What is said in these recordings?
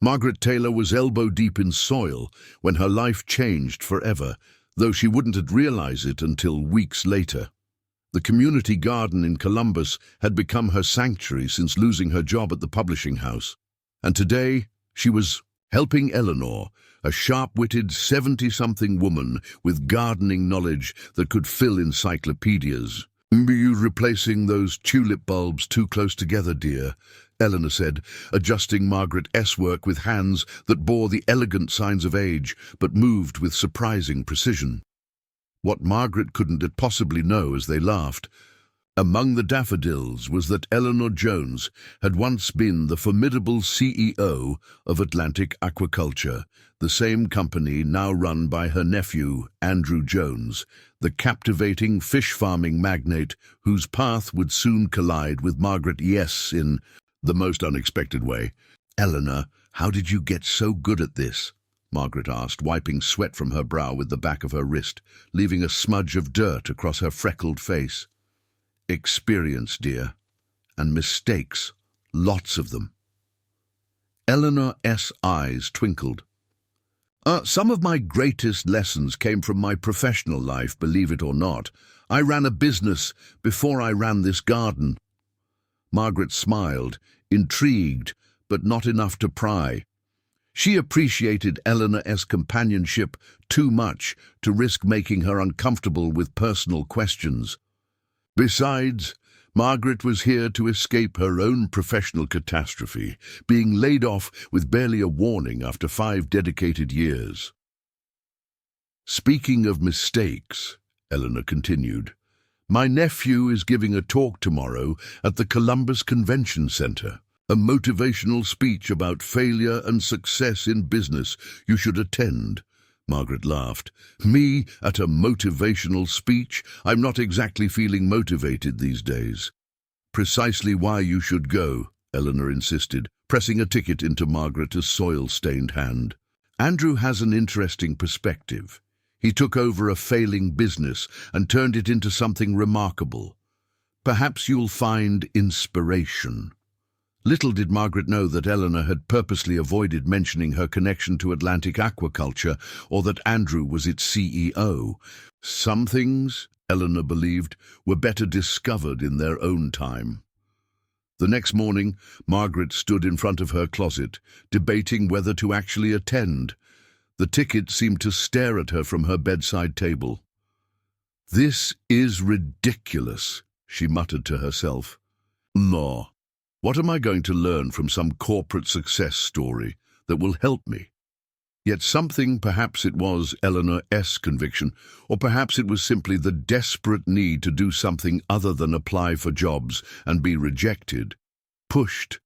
Margaret Taylor was elbow-deep in soil when her life changed forever, though she wouldn't realize it until weeks later. The community garden in Columbus had become her sanctuary since losing her job at the publishing house. And today, she was helping Eleanor, a sharp-witted 70-something woman with gardening knowledge that could fill encyclopedias. "Are you replacing those tulip bulbs too close together, dear?" Eleanor said, adjusting Margaret's work with hands that bore the elegant signs of age, but moved with surprising precision. What Margaret couldn't possibly know as they laughed. Among the daffodils was that Eleanor Jones had once been the formidable CEO of Atlantic Aquaculture, the same company now run by her nephew, Andrew Jones, the captivating fish farming magnate whose path would soon collide with Margaret in the most unexpected way. "Eleanor, how did you get so good at this?" Margaret asked, wiping sweat from her brow with the back of her wrist, leaving a smudge of dirt across her freckled face. "Experience, dear. And mistakes. Lots of them." Eleanor's eyes twinkled. Some of my greatest lessons came from my professional life, believe it or not. I ran a business before I ran this garden." Margaret smiled, intrigued, but not enough to pry. She appreciated Eleanor's companionship too much to risk making her uncomfortable with personal questions. Besides, Margaret was here to escape her own professional catastrophe, being laid off with barely a warning after 5 dedicated years. "Speaking of mistakes," Eleanor continued, "my nephew is giving a talk tomorrow at the Columbus Convention Center. A motivational speech about failure and success in business. You should attend." Margaret laughed. "Me at a motivational speech? I'm not exactly feeling motivated these days." "Precisely why you should go," Eleanor insisted, pressing a ticket into Margaret's soil-stained hand. "Andrew has an interesting perspective. He took over a failing business and turned it into something remarkable. Perhaps you'll find inspiration." Little did Margaret know that Eleanor had purposely avoided mentioning her connection to Atlantic Aquaculture or that Andrew was its CEO. Some things, Eleanor believed, were better discovered in their own time. The next morning, Margaret stood in front of her closet, debating whether to actually attend. The ticket seemed to stare at her from her bedside table. "This is ridiculous," she muttered to herself. "No. What am I going to learn from some corporate success story that will help me?" Yet something, perhaps it was Eleanor's conviction, or perhaps it was simply the desperate need to do something other than apply for jobs and be rejected, pushed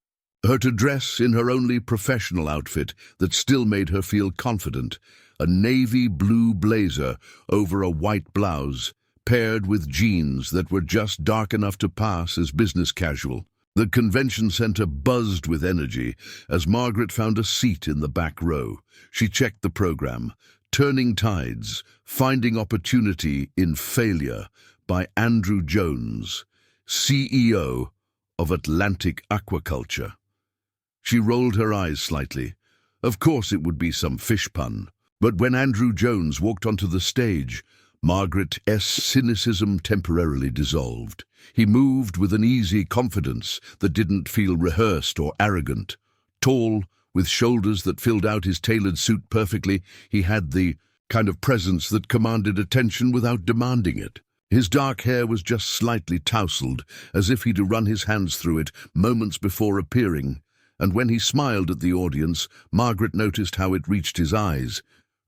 her to dress in her only professional outfit that still made her feel confident, a navy blue blazer over a white blouse, paired with jeans that were just dark enough to pass as business casual. The convention center buzzed with energy as Margaret found a seat in the back row. She checked the program, Turning Tides, Finding Opportunity in Failure by Andrew Jones, CEO of Atlantic Aquaculture. She rolled her eyes slightly. Of course it would be some fish pun. But when Andrew Jones walked onto the stage, Margaret's cynicism temporarily dissolved. He moved with an easy confidence that didn't feel rehearsed or arrogant. Tall, with shoulders that filled out his tailored suit perfectly, he had the kind of presence that commanded attention without demanding it. His dark hair was just slightly tousled, as if he'd run his hands through it moments before appearing, and when he smiled at the audience, Margaret noticed how it reached his eyes,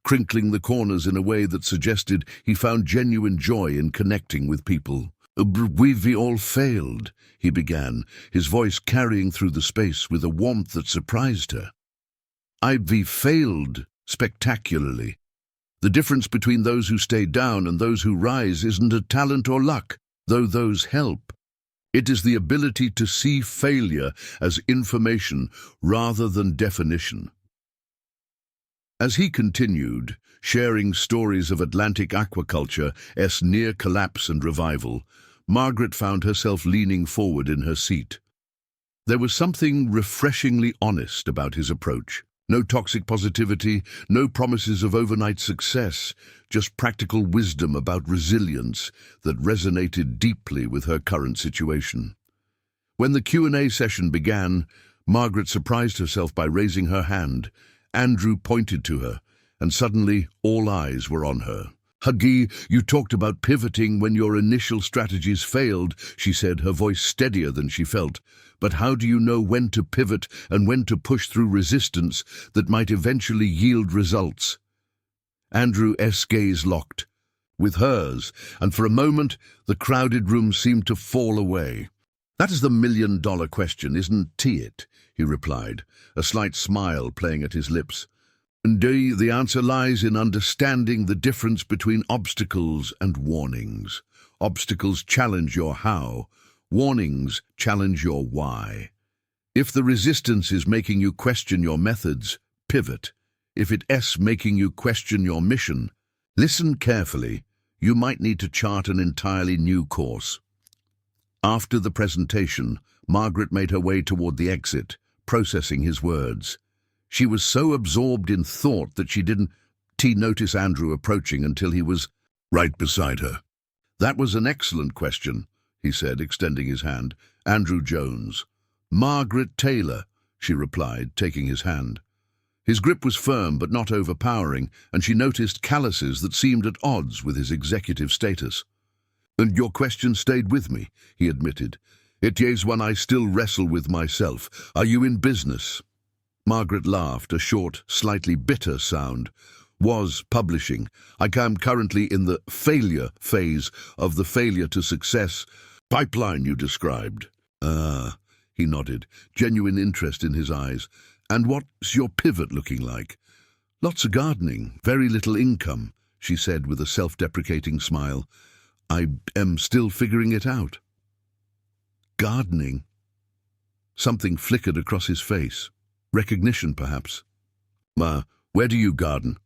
crinkling the corners in a way that suggested he found genuine joy in connecting with people. "We all failed," he began, his voice carrying through the space with a warmth that surprised her. "We failed spectacularly. The difference between those who stay down and those who rise isn't a talent or luck, though those help. It is the ability to see failure as information rather than definition." As he continued, sharing stories of Atlantic Aquaculture's near collapse and revival, Margaret found herself leaning forward in her seat. There was something refreshingly honest about his approach. No toxic positivity, no promises of overnight success, just practical wisdom about resilience that resonated deeply with her current situation. When the Q&A session began, Margaret surprised herself by raising her hand. Andrew pointed to her, and suddenly all eyes were on her. "Huggy, you talked about pivoting when your initial strategies failed," she said, her voice steadier than she felt. "But how do you know when to pivot and when to push through resistance that might eventually yield results?" Andrew's gaze locked with hers, and for a moment the crowded room seemed to fall away. "That is the million-dollar question, isn't it?" he replied, a slight smile playing at his lips. "Indeed, the answer lies in understanding the difference between obstacles and warnings. Obstacles challenge your how, warnings challenge your why. If the resistance is making you question your methods, pivot. If it's making you question your mission, listen carefully. You might need to chart an entirely new course." After the presentation, Margaret made her way toward the exit, processing his words. She was so absorbed in thought that she didn't notice Andrew approaching until he was right beside her. "That was an excellent question," he said, extending his hand. "Andrew Jones." "Margaret Taylor," she replied, taking his hand. His grip was firm but not overpowering, and she noticed calluses that seemed at odds with his executive status. "And your question stayed with me," he admitted. "It is one I still wrestle with myself. Are you in business?" Margaret laughed, a short, slightly bitter sound. "Was publishing. I am currently in the failure phase of the failure to success pipeline you described." "Ah," he nodded, genuine interest in his eyes. "And what's your pivot looking like?" "Lots of gardening, very little income," she said with a self-deprecating smile. "I am still figuring it out." "Gardening?" Something flickered across his face. Recognition, perhaps. "Where do you garden?"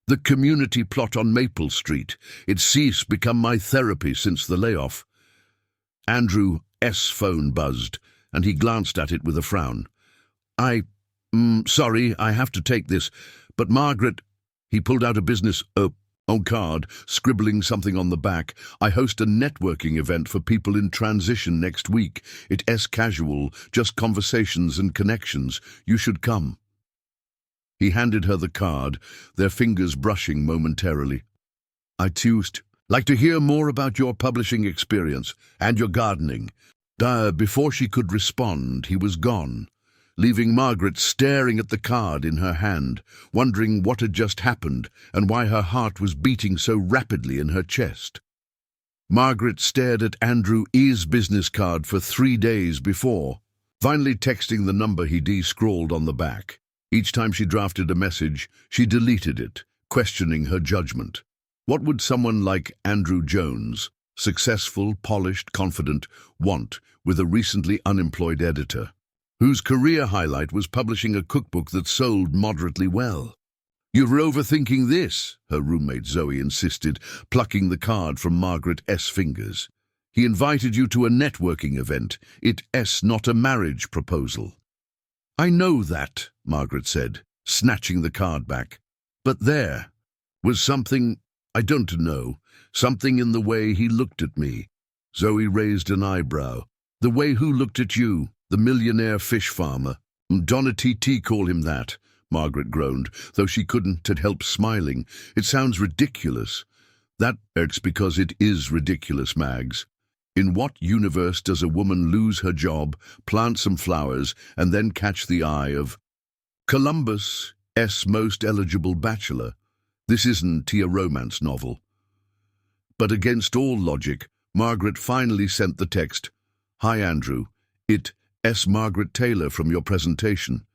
"The community plot on Maple Street. It's ceased become my therapy since the layoff." Andrew's phone buzzed, and he glanced at it with a frown. Sorry, I have to take this, but Margaret..." He pulled out a business card, scribbling something on the back. "I host a networking event for people in transition next week. It's casual, just conversations and connections. You should come." He handed her the card, their fingers brushing momentarily. "I'd like to hear more about your publishing experience and your gardening." Before she could respond, he was gone, leaving Margaret staring at the card in her hand, wondering what had just happened and why her heart was beating so rapidly in her chest. Margaret stared at Andrew's business card for 3 days before, finally texting the number he'd scrawled on the back. Each time she drafted a message, she deleted it, questioning her judgment. What would someone like Andrew Jones, successful, polished, confident, want with a recently unemployed editor, whose career highlight was publishing a cookbook that sold moderately well? "You're overthinking this," her roommate Zoe insisted, plucking the card from Margaret's fingers. "He invited you to a networking event. It's not a marriage proposal." "I know that," Margaret said, snatching the card back. "But there was something, I don't know, something in the way he looked at me." Zoe raised an eyebrow. "The way who looked at you? The millionaire fish farmer?" "Donna TT call him that," Margaret groaned, though she couldn't help smiling. "It sounds ridiculous." "That's because it is ridiculous, Mags. In what universe does a woman lose her job, plant some flowers, and then catch the eye of Columbus's most eligible bachelor? This isn't a romance novel." But against all logic, Margaret finally sent the text, "Hi Andrew, it's Margaret Taylor from your presentation.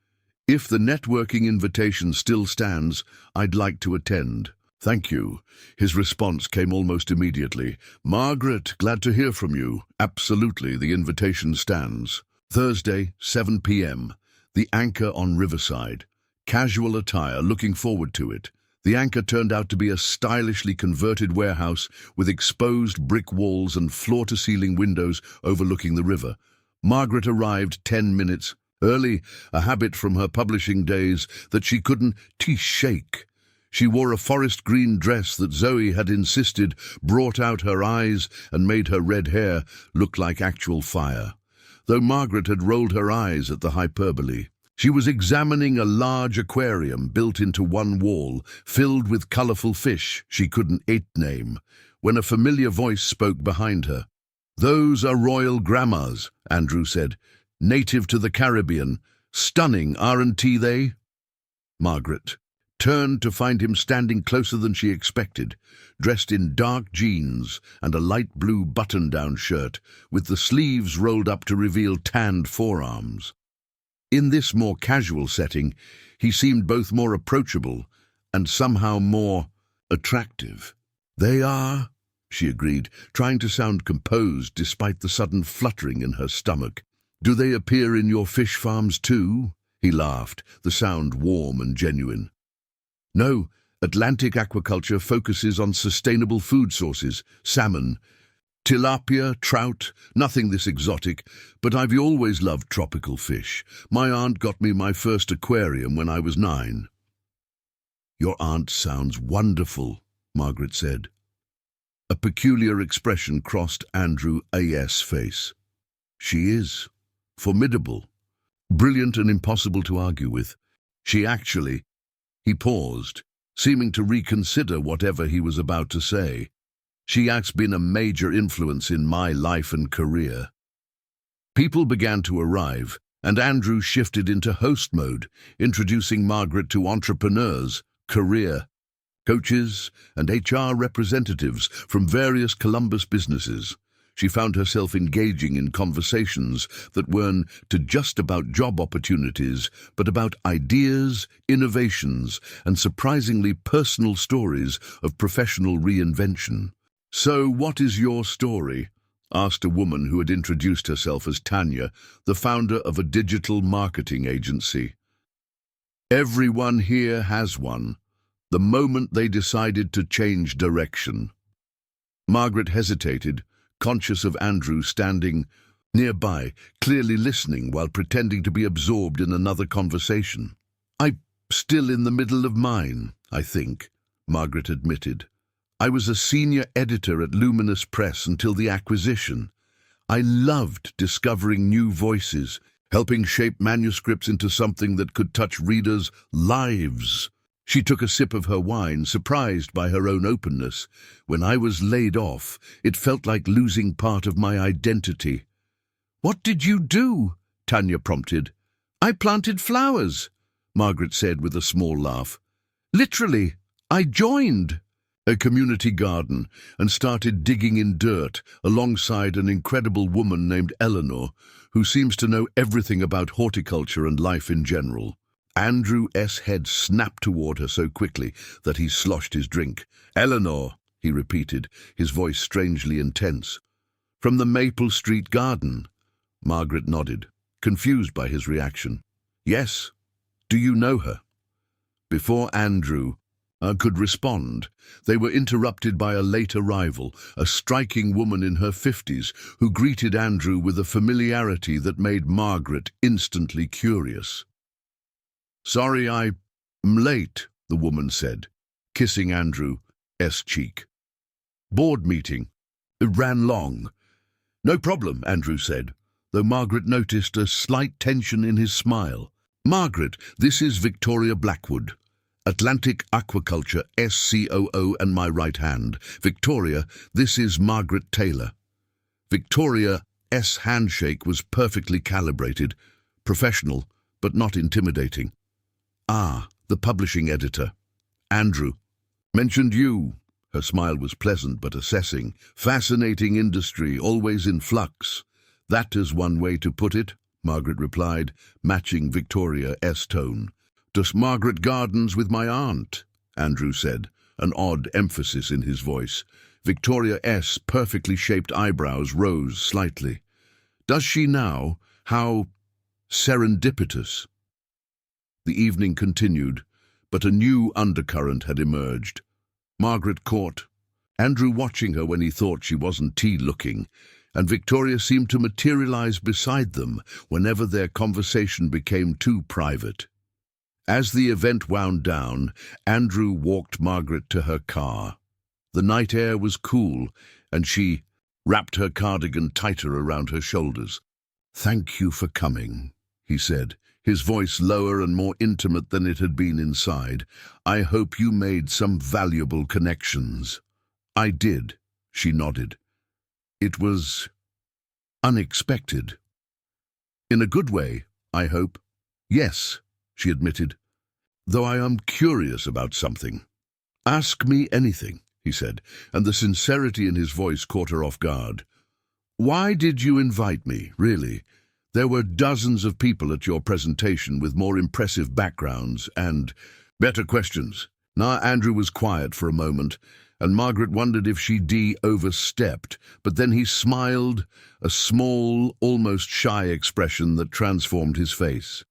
If the networking invitation still stands, I'd like to attend." "Thank you." His response came almost immediately. "Margaret, glad to hear from you. Absolutely, the invitation stands. Thursday, 7 p.m. The Anchor on Riverside. Casual attire, looking forward to it." The Anchor turned out to be a stylishly converted warehouse with exposed brick walls and floor-to-ceiling windows overlooking the river. Margaret arrived 10 minutes Early, a habit from her publishing days that she couldn't shake. She wore a forest green dress that Zoe had insisted brought out her eyes and made her red hair look like actual fire. Though Margaret had rolled her eyes at the hyperbole, she was examining a large aquarium built into one wall, filled with colourful fish she couldn't name, when a familiar voice spoke behind her. "Those are royal grammas," Andrew said. "Native to the Caribbean. Stunning, aren't they?" Margaret turned to find him standing closer than she expected, dressed in dark jeans and a light blue button-down shirt, with the sleeves rolled up to reveal tanned forearms. In this more casual setting, he seemed both more approachable and somehow more attractive. "They are," she agreed, trying to sound composed despite the sudden fluttering in her stomach. "Do they appear in your fish farms too?" He laughed, the sound warm and genuine. "No, Atlantic aquaculture focuses on sustainable food sources, salmon, tilapia, trout, nothing this exotic, but I've always loved tropical fish. My aunt got me my first aquarium when I was 9. "Your aunt sounds wonderful," Margaret said. A peculiar expression crossed Andrew A.'s face. "She is. Formidable. Brilliant and impossible to argue with. She actually—" He paused, seeming to reconsider whatever he was about to say. "She has been a major influence in my life and career." People began to arrive, and Andrew shifted into host mode, introducing Margaret to entrepreneurs, career coaches, and HR representatives from various Columbus businesses. She found herself engaging in conversations that weren't just about job opportunities, but about ideas, innovations, and surprisingly personal stories of professional reinvention. "So what is your story?" asked a woman who had introduced herself as Tanya, the founder of a digital marketing agency. "Everyone here has one, the moment they decided to change direction." Margaret hesitated, conscious of Andrew standing nearby, clearly listening while pretending to be absorbed in another conversation. "I'm still in the middle of mine, I think," Margaret admitted. "I was a senior editor at Luminous Press until the acquisition. I loved discovering new voices, helping shape manuscripts into something that could touch readers' lives." She took a sip of her wine, surprised by her own openness. "When I was laid off, it felt like losing part of my identity." "What did you do?" Tanya prompted. "I planted flowers," Margaret said with a small laugh. "Literally, I joined a community garden and started digging in dirt alongside an incredible woman named Eleanor, who seems to know everything about horticulture and life in general." Andrew's head snapped toward her so quickly that he sloshed his drink. "Eleanor," he repeated, his voice strangely intense. "From the Maple Street garden?" Margaret nodded, confused by his reaction. "Yes. Do you know her?" Before Andrew could respond, they were interrupted by a late arrival, a striking woman in her 50s who greeted Andrew with a familiarity that made Margaret instantly curious. "Sorry I'm late," the woman said, kissing Andrew's cheek. "Board meeting. It ran long." "No problem," Andrew said, though Margaret noticed a slight tension in his smile. "Margaret, this is Victoria Blackwood, Atlantic Aquaculture SCOO and my right hand. Victoria, this is Margaret Taylor." Victoria's handshake was perfectly calibrated, professional, but not intimidating. "Ah, the publishing editor. Andrew. Mentioned you." Her smile was pleasant but assessing. "Fascinating industry, always in flux." "That is one way to put it," Margaret replied, matching Victoria's tone. "Does Margaret gardens with my aunt?" Andrew said, an odd emphasis in his voice. Victoria's perfectly shaped eyebrows rose slightly. "Does she now? How serendipitous." The evening continued, but a new undercurrent had emerged. Margaret caught Andrew watching her when he thought she wasn't tea-looking, and Victoria seemed to materialize beside them whenever their conversation became too private. As the event wound down, Andrew walked Margaret to her car. The night air was cool, and she wrapped her cardigan tighter around her shoulders. "Thank you for coming," he said, his voice lower and more intimate than it had been inside. "I hope you made some valuable connections." "I did," she nodded. "It was unexpected." "In a good way, I hope." "Yes," she admitted, "though I am curious about something." "Ask me anything," he said, and the sincerity in his voice caught her off guard. "Why did you invite me, really? There were dozens of people at your presentation with more impressive backgrounds and better questions." Now Andrew was quiet for a moment, and Margaret wondered if she'd overstepped, but then he smiled, a small, almost shy expression that transformed his face.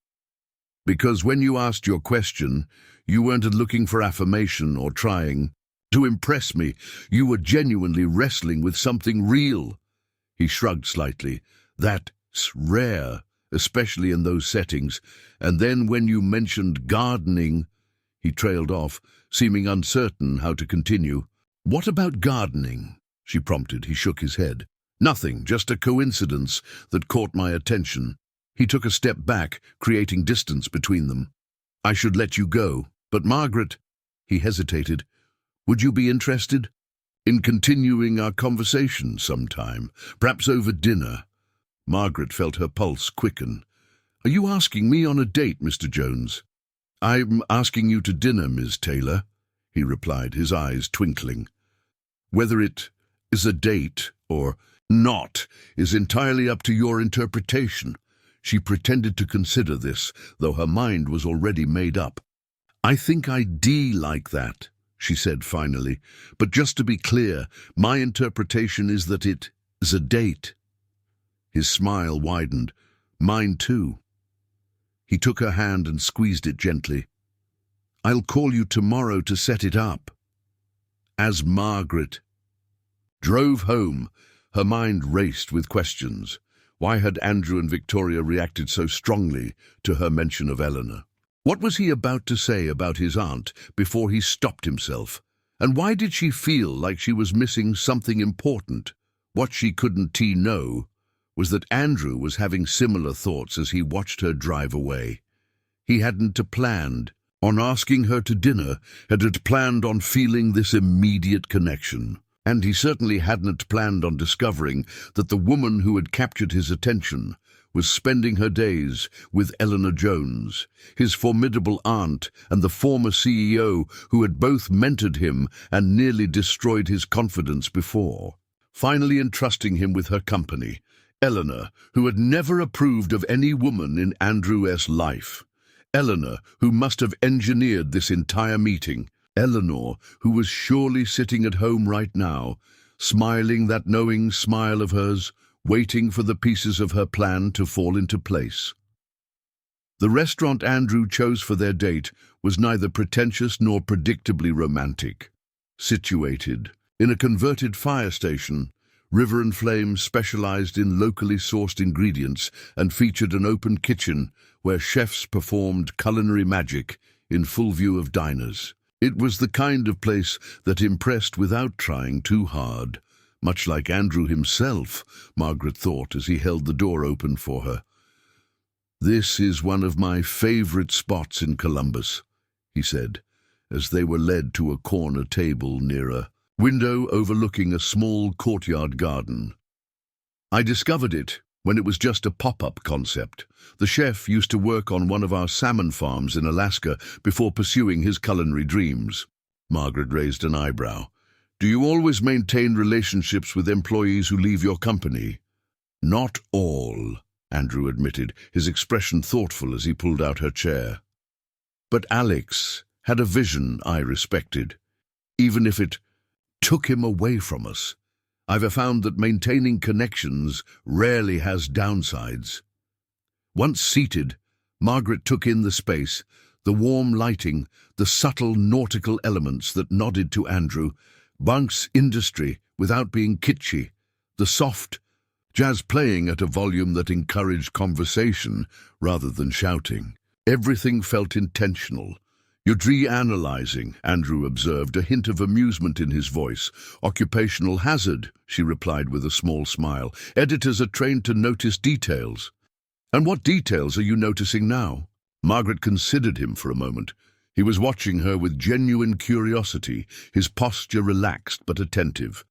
"Because when you asked your question, you weren't looking for affirmation or trying to impress me. You were genuinely wrestling with something real." He shrugged slightly. "That's rare, especially in those settings. And then when you mentioned gardening—" He trailed off, seeming uncertain how to continue. "What about gardening?" she prompted. He shook his head. "Nothing, just a coincidence that caught my attention." He took a step back, creating distance between them. "I should let you go, but Margaret—" He hesitated. "Would you be interested in continuing our conversation sometime, perhaps over dinner?" Margaret felt her pulse quicken. "Are you asking me on a date, Mr. Jones?" "I'm asking you to dinner, Ms. Taylor," he replied, his eyes twinkling. "Whether it is a date or not is entirely up to your interpretation." She pretended to consider this, though her mind was already made up. "I think I'd like that," she said finally. "But just to be clear, my interpretation is that it is a date." His smile widened. "Mine too." He took her hand and squeezed it gently. "I'll call you tomorrow to set it up." As Margaret drove home, her mind raced with questions. Why had Andrew and Victoria reacted so strongly to her mention of Eleanor? What was he about to say about his aunt before he stopped himself? And why did she feel like she was missing something important? What she couldn't know was that Andrew was having similar thoughts as he watched her drive away. He hadn't planned on asking her to dinner, had planned on feeling this immediate connection. And he certainly hadn't planned on discovering that the woman who had captured his attention was spending her days with Eleanor Jones, his formidable aunt and the former CEO who had both mentored him and nearly destroyed his confidence before. Finally entrusting him with her company, Eleanor, who had never approved of any woman in Andrew's life. Eleanor, who must have engineered this entire meeting. Eleanor, who was surely sitting at home right now, smiling that knowing smile of hers, waiting for the pieces of her plan to fall into place. The restaurant Andrew chose for their date was neither pretentious nor predictably romantic. Situated in a converted fire station, River and Flame specialized in locally sourced ingredients and featured an open kitchen where chefs performed culinary magic in full view of diners. It was the kind of place that impressed without trying too hard, much like Andrew himself, Margaret thought as he held the door open for her. "This is one of my favorite spots in Columbus," he said, as they were led to a corner table near a window overlooking a small courtyard garden. "I discovered it when it was just a pop-up concept. The chef used to work on one of our salmon farms in Alaska before pursuing his culinary dreams." Margaret raised an eyebrow. "Do you always maintain relationships with employees who leave your company?" "Not all," Andrew admitted, his expression thoughtful as he pulled out her chair. "But Alex had a vision I respected, even if it took him away from us. I've found that maintaining connections rarely has downsides." Once seated, Margaret took in the space, the warm lighting, the subtle nautical elements that nodded to Andrew, Bunk's industry without being kitschy, the soft, jazz playing at a volume that encouraged conversation rather than shouting. Everything felt intentional. "You're reanalyzing," Andrew observed, a hint of amusement in his voice. "Occupational hazard," she replied with a small smile. "Editors are trained to notice details." "And what details are you noticing now?" Margaret considered him for a moment. He was watching her with genuine curiosity, his posture relaxed but attentive.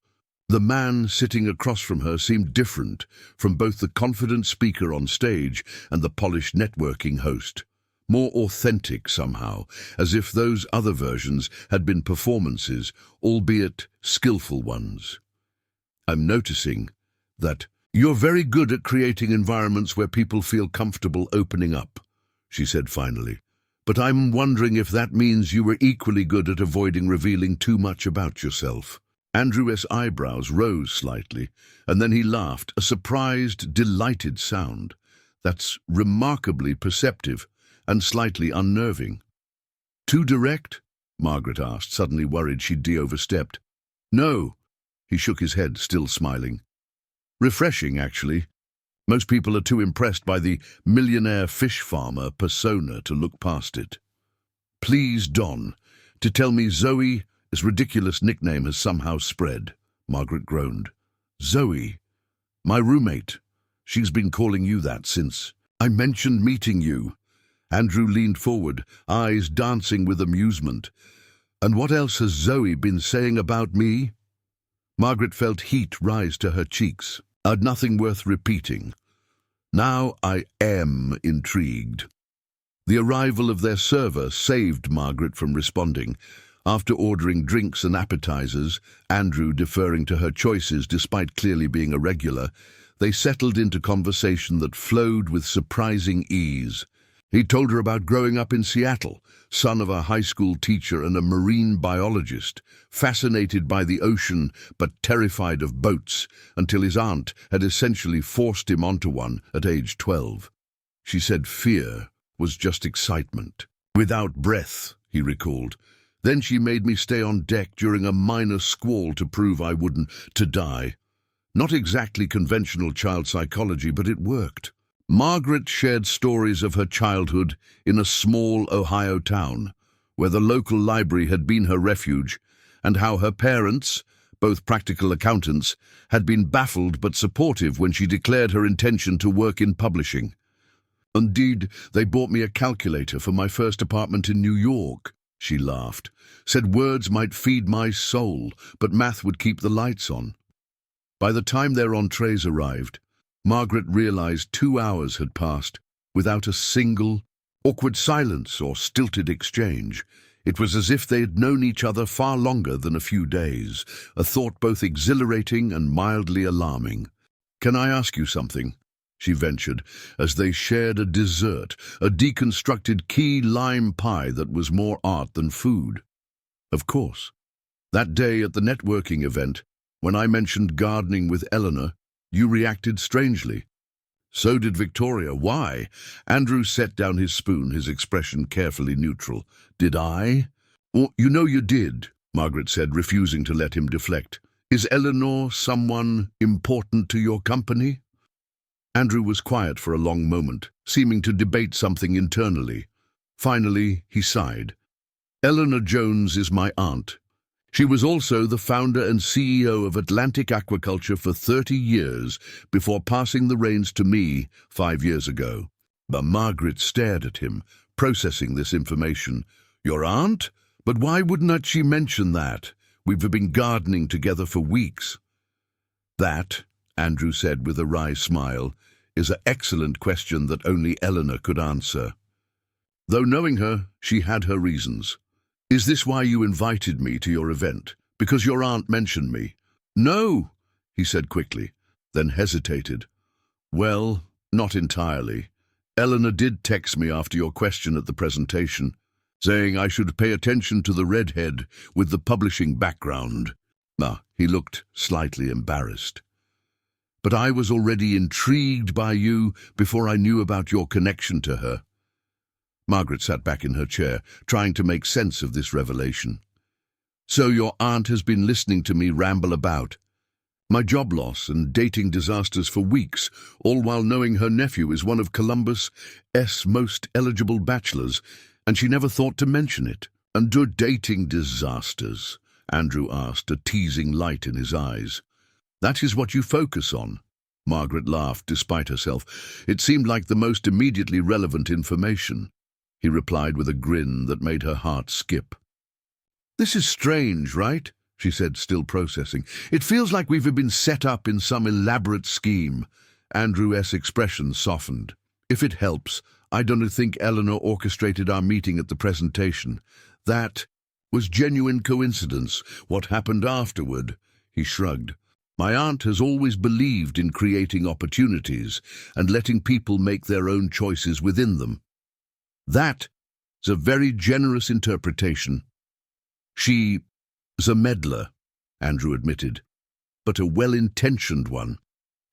The man sitting across from her seemed different from both the confident speaker on stage and the polished networking host. More authentic somehow, as if those other versions had been performances, albeit skillful ones. "I'm noticing that you're very good at creating environments where people feel comfortable opening up," she said finally. "But I'm wondering if that means you were equally good at avoiding revealing too much about yourself." Andrew's eyebrows rose slightly, and then he laughed, a surprised, delighted sound. "That's remarkably perceptive and slightly unnerving." "Too direct?" Margaret asked, suddenly worried she'd overstepped. "No." He shook his head, still smiling. "Refreshing, actually. Most people are too impressed by the millionaire fish farmer persona to look past it." "Please, Don, to tell me Zoe, this ridiculous nickname has somehow spread," Margaret groaned. "Zoe? My roommate. She's been calling you that since I mentioned meeting you." Andrew leaned forward, eyes dancing with amusement. "And what else has Zoe been saying about me?" Margaret felt heat rise to her cheeks. Nothing worth repeating. Now I am intrigued. The arrival of their server saved Margaret from responding. After ordering drinks and appetizers, Andrew deferring to her choices despite clearly being a regular, they settled into conversation that flowed with surprising ease. He told her about growing up in Seattle, son of a high school teacher and a marine biologist, fascinated by the ocean but terrified of boats, until his aunt had essentially forced him onto one at age 12. She said fear was just excitement. "Without breath," he recalled. "Then she made me stay on deck during a minor squall to prove I wouldn't to die." Not exactly conventional child psychology, but it worked. Margaret shared stories of her childhood in a small Ohio town, where the local library had been her refuge, and how her parents, both practical accountants, had been baffled but supportive when she declared her intention to work in publishing. "Indeed, they bought me a calculator for my first apartment in New York," she laughed. "Said words might feed my soul, but math would keep the lights on." By the time their entrees arrived, Margaret realized 2 hours had passed without a single awkward silence or stilted exchange. It was as if they had known each other far longer than a few days, a thought both exhilarating and mildly alarming. "Can I ask you something?" she ventured, as they shared a dessert, a deconstructed key lime pie that was more art than food. "Of course. That day at the networking event, when I mentioned gardening with Eleanor, you reacted strangely. So did Victoria. Why?" Andrew set down his spoon, his expression carefully neutral. "Did I?" "Oh, you know you did," Margaret said, refusing to let him deflect. "Is Eleanor someone important to your company?" Andrew was quiet for a long moment, seeming to debate something internally. Finally, he sighed. "Eleanor Jones is my aunt. She was also the founder and CEO of Atlantic Aquaculture for 30 years before passing the reins to me 5 years ago." But Margaret stared at him, processing this information. "Your aunt? But why wouldn't she mention that? We've been gardening together for weeks." "That," Andrew said with a wry smile, "is an excellent question that only Eleanor could answer. Though knowing her, she had her reasons." "Is this why you invited me to your event? Because your aunt mentioned me?" "No," he said quickly, then hesitated. "Well, not entirely. Eleanor did text me after your question at the presentation, saying I should pay attention to the redhead with the publishing background." He looked slightly embarrassed. "But I was already intrigued by you before I knew about your connection to her." Margaret sat back in her chair, trying to make sense of this revelation. "So your aunt has been listening to me ramble about." My job loss and dating disasters for weeks, all while knowing her nephew is one of Columbus' most eligible bachelors, and she never thought to mention it. And do dating disasters? Andrew asked, a teasing light in his eyes. That is what you focus on. Margaret laughed despite herself. It seemed like the most immediately relevant information. He replied with a grin that made her heart skip. This is strange, right? She said, still processing. It feels like we've been set up in some elaborate scheme. Andrew's expression softened. If it helps, I don't think Eleanor orchestrated our meeting at the presentation. That was genuine coincidence. What happened afterward? He shrugged. My aunt has always believed in creating opportunities and letting people make their own choices within them. That is a very generous interpretation. She is a meddler, Andrew admitted, but a well-intentioned one.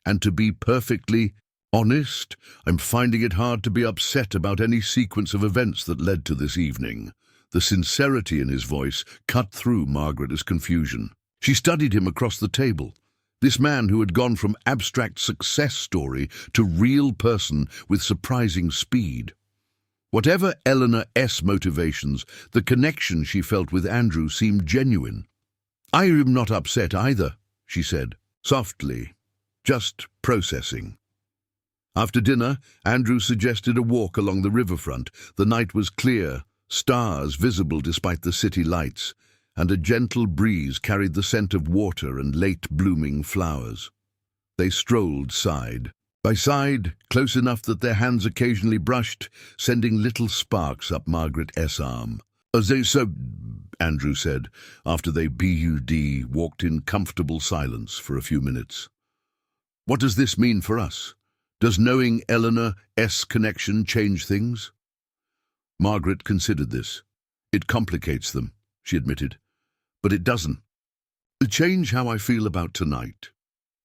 And to be perfectly honest, I'm finding it hard to be upset about any sequence of events that led to this evening. The sincerity in his voice cut through Margaret's confusion. She studied him across the table. This man who had gone from abstract success story to real person with surprising speed. Whatever Eleanor's motivations, the connection she felt with Andrew seemed genuine. I am not upset either, she said, softly, just processing. After dinner, Andrew suggested a walk along the riverfront. The night was clear, stars visible despite the city lights, and a gentle breeze carried the scent of water and late-blooming flowers. They strolled side by side, close enough that their hands occasionally brushed, sending little sparks up Margaret's arm. As they so, Andrew said, after they walked in comfortable silence for a few minutes. What does this mean for us? Does knowing Eleanor's connection change things? Margaret considered this. It complicates them, she admitted. But it doesn't. It change how I feel about tonight.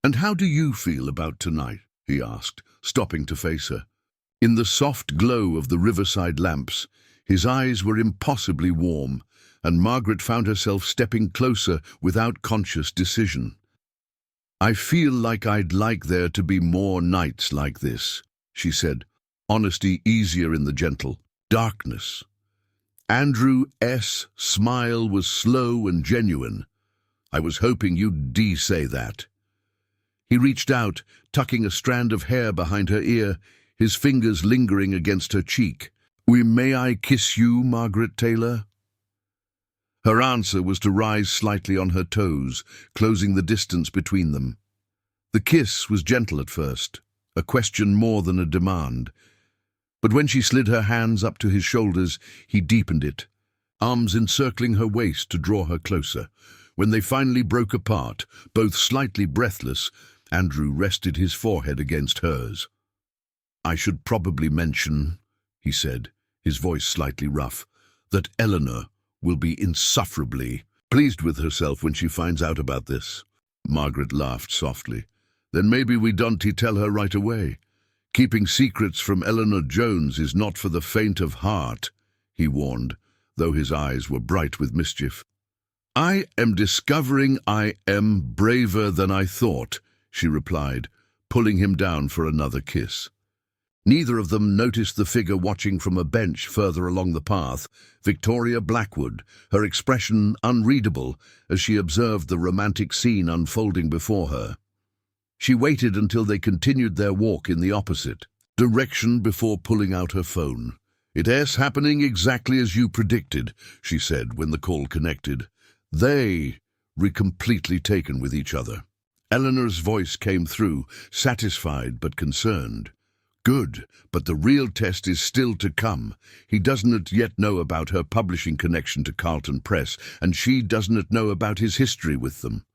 And how do you feel about tonight? He asked, stopping to face her. In the soft glow of the riverside lamps, his eyes were impossibly warm, and Margaret found herself stepping closer without conscious decision. I feel like I'd like there to be more nights like this, she said, honesty easier in the gentle darkness. Andrew's smile was slow and genuine. I was hoping you'd say that. He reached out, tucking a strand of hair behind her ear, his fingers lingering against her cheek. May I kiss you, Margaret Taylor? Her answer was to rise slightly on her toes, closing the distance between them. The kiss was gentle at first, a question more than a demand. But when she slid her hands up to his shoulders, he deepened it, arms encircling her waist to draw her closer. When they finally broke apart, both slightly breathless, Andrew rested his forehead against hers. I should probably mention, he said, his voice slightly rough, that Eleanor will be insufferably pleased with herself when she finds out about this. Margaret laughed softly. Then maybe we don't tell her right away. Keeping secrets from Eleanor Jones is not for the faint of heart, he warned, though his eyes were bright with mischief. I am discovering I am braver than I thought, she replied, pulling him down for another kiss. Neither of them noticed the figure watching from a bench further along the path, Victoria Blackwood, her expression unreadable as she observed the romantic scene unfolding before her. She waited until they continued their walk in the opposite direction before pulling out her phone. It is happening exactly as you predicted, she said when the call connected. They were completely taken with each other. Eleanor's voice came through, satisfied but concerned. Good, but the real test is still to come. He doesn't yet know about her publishing connection to Carlton Press, and she doesn't know about his history with them.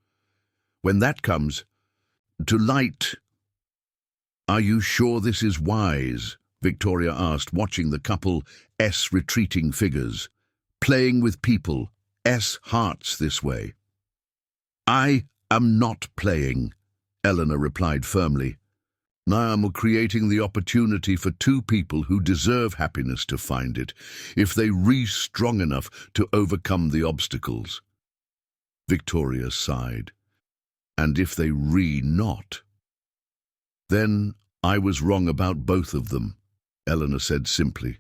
When that comes to light. Are you sure this is wise? Victoria asked, watching the couple's retreating figures, playing with people's hearts this way. I am not playing, Eleanor replied firmly. I am creating the opportunity for two people who deserve happiness to find it, if they strong enough to overcome the obstacles. Victoria sighed. And if they not? Then I was wrong about both of them, Eleanor said simply.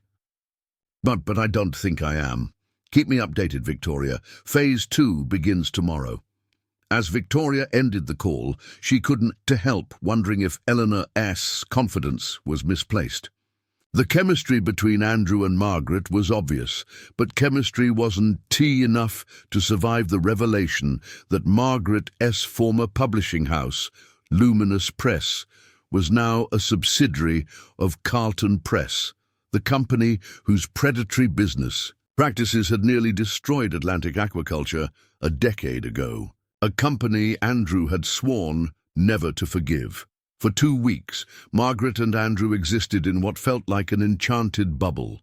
But I don't think I am. Keep me updated, Victoria. Phase 2 begins tomorrow. As Victoria ended the call, she couldn't help wondering if Eleanor's confidence was misplaced. The chemistry between Andrew and Margaret was obvious, but chemistry wasn't enough to survive the revelation that Margaret's former publishing house, Luminous Press, was now a subsidiary of Carlton Press, the company whose predatory business practices had nearly destroyed Atlantic aquaculture a decade ago. A company Andrew had sworn never to forgive. For 2 weeks, Margaret and Andrew existed in what felt like an enchanted bubble.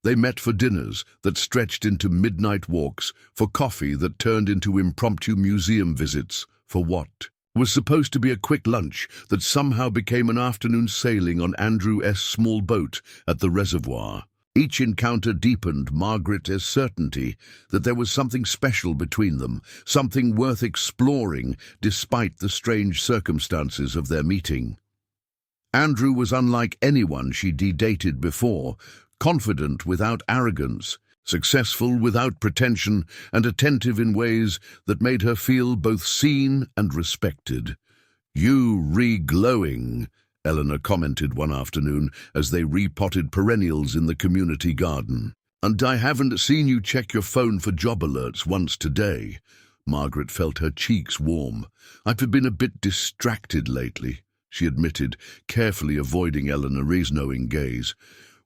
They met for dinners that stretched into midnight walks, for coffee that turned into impromptu museum visits, for what was supposed to be a quick lunch that somehow became an afternoon sailing on Andrew's small boat at the reservoir. Each encounter deepened Margaret's certainty that there was something special between them, something worth exploring despite the strange circumstances of their meeting. Andrew was unlike anyone she'd dated before, confident without arrogance, successful without pretension, and attentive in ways that made her feel both seen and respected. "You re-glowing," Eleanor commented one afternoon as they repotted perennials in the community garden. "And I haven't seen you check your phone for job alerts once today." Margaret felt her cheeks warm. "I've been a bit distracted lately," she admitted, carefully avoiding Eleanor's knowing gaze.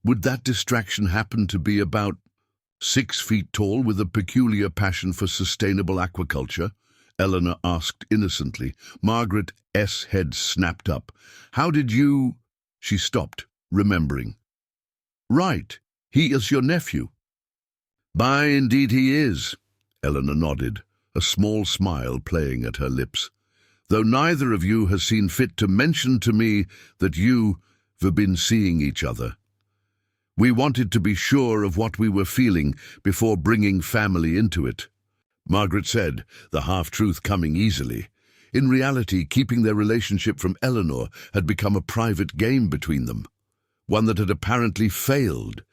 "Would that distraction happen to be about 6 feet tall with a peculiar passion for sustainable aquaculture?" Eleanor asked innocently. Margaret's head snapped up. "How did you—" She stopped, remembering. "Right, he is your nephew." "By indeed he is," Eleanor nodded, a small smile playing at her lips. "Though neither of you has seen fit to mention to me that you've been seeing each other. We wanted to be sure of what we were feeling before bringing family into it," Margaret said, the half-truth coming easily. In reality, keeping their relationship from Eleanor had become a private game between them, one that had apparently failed.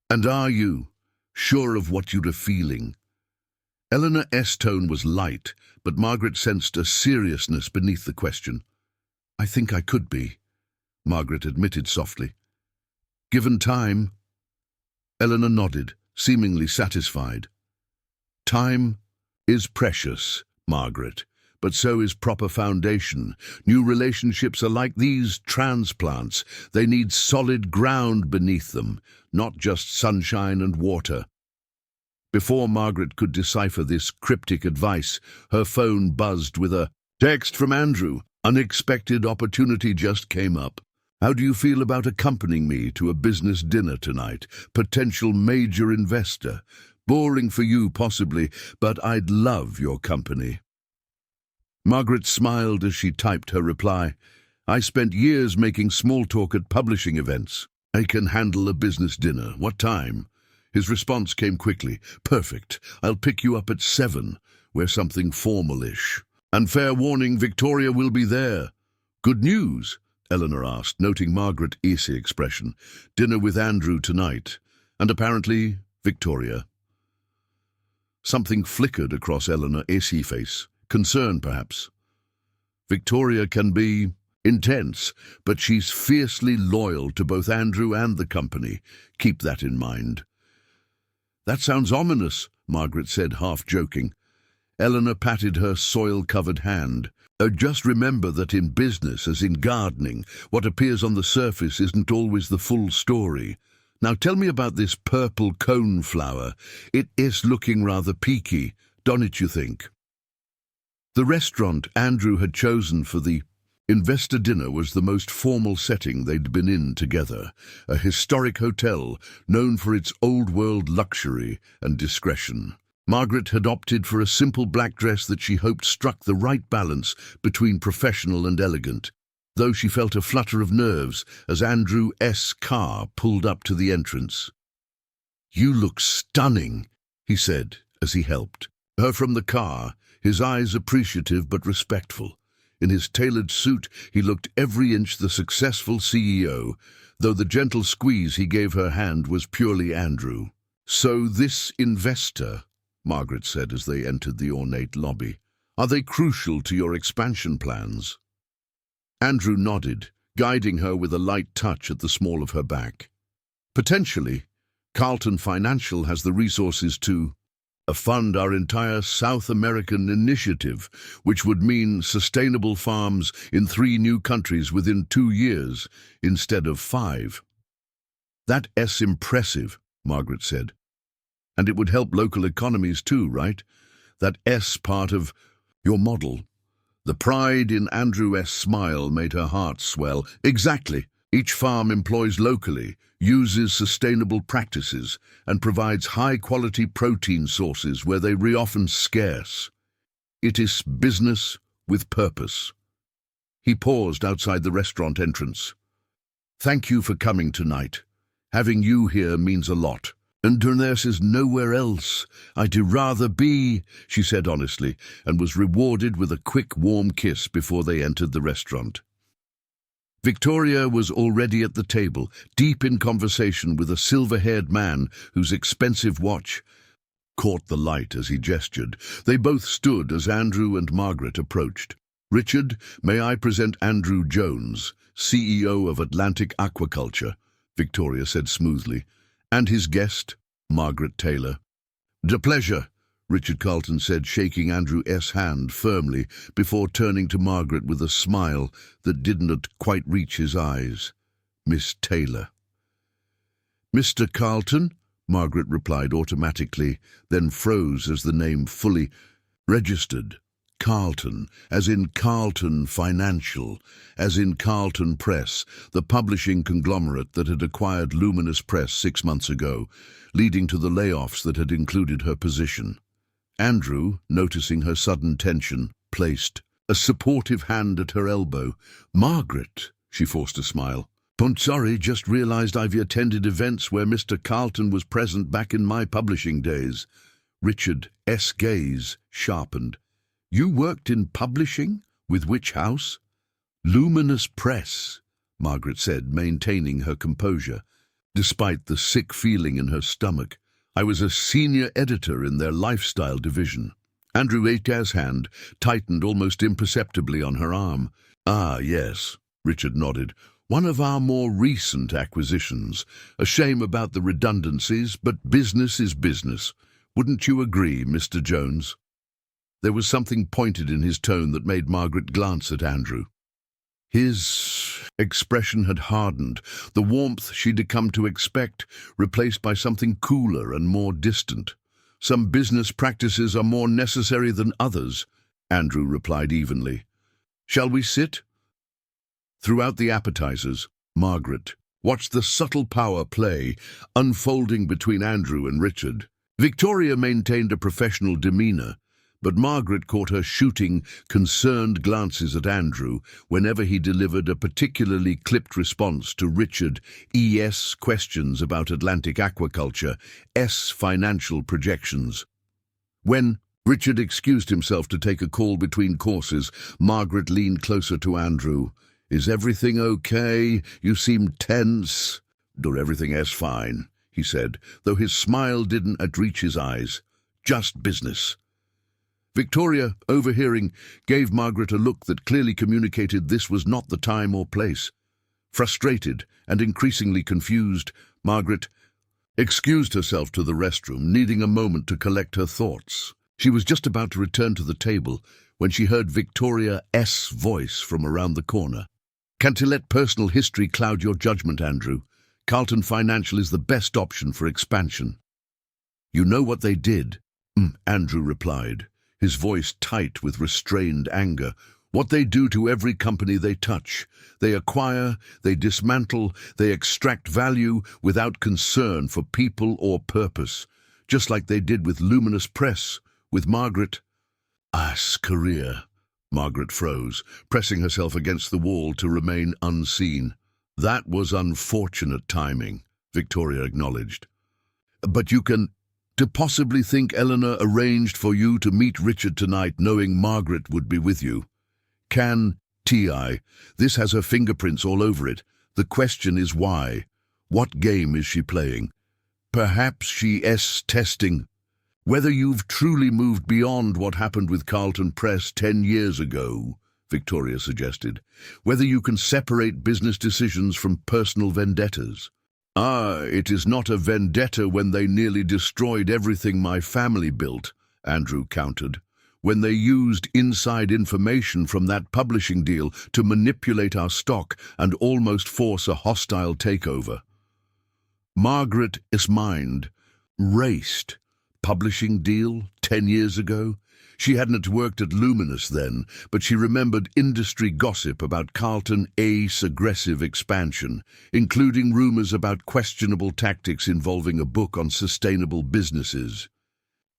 "And are you sure of what you're feeling?" Eleanor's tone was light, but Margaret sensed a seriousness beneath the question. "I think I could be," Margaret admitted softly. "Given time?" Eleanor nodded, seemingly satisfied. "Time is precious, Margaret, but so is proper foundation. New relationships are like these transplants. They need solid ground beneath them, not just sunshine and water." Before Margaret could decipher this cryptic advice, her phone buzzed with a text from Andrew. "Unexpected opportunity just came up. How do you feel about accompanying me to a business dinner tonight? Potential major investor. Boring for you, possibly, but I'd love your company." Margaret smiled as she typed her reply. "I spent years making small talk at publishing events. I can handle a business dinner. What time?" His response came quickly. "Perfect. I'll pick you up at 7. Wear something formal-ish. And fair warning, Victoria will be there." "Good news?" Eleanor asked, noting Margaret's easy expression. "Dinner with Andrew tonight. And apparently, Victoria." Something flickered across Eleanor's face. Concern, perhaps. "Victoria can be intense, but she's fiercely loyal to both Andrew and the company. Keep that in mind." "That sounds ominous," Margaret said, half-joking. Eleanor patted her soil-covered hand. Just remember that in business, as in gardening, what appears on the surface isn't always the full story. Now tell me about this purple cone flower. It is looking rather peaky, don't it, you think?" The restaurant Andrew had chosen for the investor dinner was the most formal setting they'd been in together, a historic hotel known for its old-world luxury and discretion. Margaret had opted for a simple black dress that she hoped struck the right balance between professional and elegant, though she felt a flutter of nerves as Andrew's car pulled up to the entrance. "You look stunning," he said as he helped her from the car, his eyes appreciative but respectful. In his tailored suit, he looked every inch the successful CEO, though the gentle squeeze he gave her hand was purely Andrew. "So this investor," Margaret said as they entered the ornate lobby, "are they crucial to your expansion plans?" Andrew nodded, guiding her with a light touch at the small of her back. "Potentially, Carlton Financial has the resources to fund our entire South American initiative, which would mean sustainable farms in 3 new countries within 2 years instead of 5. "That's impressive," Margaret said. "And it would help local economies too, right? That S part of your model." The pride in Andrew's smile made her heart swell. "Exactly. Each farm employs locally, uses sustainable practices, and provides high-quality protein sources where they are often scarce. It is business with purpose." He paused outside the restaurant entrance. "Thank you for coming tonight. Having you here means a lot. And there's is nowhere else I'd rather be," she said honestly, and was rewarded with a quick, warm kiss before they entered the restaurant. Victoria was already at the table, deep in conversation with a silver-haired man whose expensive watch caught the light as he gestured. They both stood as Andrew and Margaret approached. "Richard, may I present Andrew Jones, CEO of Atlantic Aquaculture," Victoria said smoothly, "and his guest, Margaret Taylor." "De pleasure," Richard Carlton said, shaking Andrew's hand firmly before turning to Margaret with a smile that didn't quite reach his eyes. "Miss Taylor." "Mr. Carlton," Margaret replied automatically, then froze as the name fully registered. Carlton, as in Carlton Financial, as in Carlton Press, the publishing conglomerate that had acquired Luminous Press 6 months ago, leading to the layoffs that had included her position. Andrew, noticing her sudden tension, placed a supportive hand at her elbow. "Margaret," she forced a smile. "Sorry, just realized I've attended events where Mr. Carlton was present back in my publishing days." Richard's gaze sharpened. "You worked in publishing? With which house?" "Luminous Press," Margaret said, maintaining her composure, despite the sick feeling in her stomach. "I was a senior editor in their lifestyle division." Andrew's hand tightened almost imperceptibly on her arm. "Ah, yes," Richard nodded. "One of our more recent acquisitions. A shame about the redundancies, but business is business. Wouldn't you agree, Mr. Jones?" There was something pointed in his tone that made Margaret glance at Andrew. His expression had hardened, the warmth she'd come to expect, replaced by something cooler and more distant. "Some business practices are more necessary than others," Andrew replied evenly. "Shall we sit?" Throughout the appetizers, Margaret watched the subtle power play unfolding between Andrew and Richard. Victoria maintained a professional demeanor, but Margaret caught her shooting, concerned glances at Andrew whenever he delivered a particularly clipped response to Richard's questions about Atlantic aquaculture's financial projections. When Richard excused himself to take a call between courses, Margaret leaned closer to Andrew. "Is everything okay? You seem tense." "Everything's fine," he said, though his smile didn't reach his eyes. "Just business." Victoria, overhearing, gave Margaret a look that clearly communicated this was not the time or place. Frustrated and increasingly confused, Margaret excused herself to the restroom, needing a moment to collect her thoughts. She was just about to return to the table when she heard Victoria's voice from around the corner. "Can't you let personal history cloud your judgment, Andrew? Carlton Financial is the best option for expansion." "You know what they did," Andrew replied, his voice tight with restrained anger. "What they do to every company they touch. They acquire, they dismantle, they extract value without concern for people or purpose, just like they did with Luminous Press, with Margaret." Career. Margaret froze, pressing herself against the wall to remain unseen. "That was unfortunate timing," Victoria acknowledged. "But you can to possibly think Eleanor arranged for you to meet Richard tonight knowing Margaret would be with you." T.I. This has her fingerprints all over it. The question is why? What game is she playing? Perhaps she's testing whether you've truly moved beyond what happened with Carlton Press 10 years ago, Victoria suggested. Whether you can separate business decisions from personal vendettas. It is not a vendetta when they nearly destroyed everything my family built, Andrew countered. When they used inside information from that publishing deal to manipulate our stock and almost force a hostile takeover. Margaret's mind raced. Publishing deal 10 years ago? She hadn't worked at Luminous then, but she remembered industry gossip about Carlton's aggressive expansion, including rumors about questionable tactics involving a book on sustainable businesses.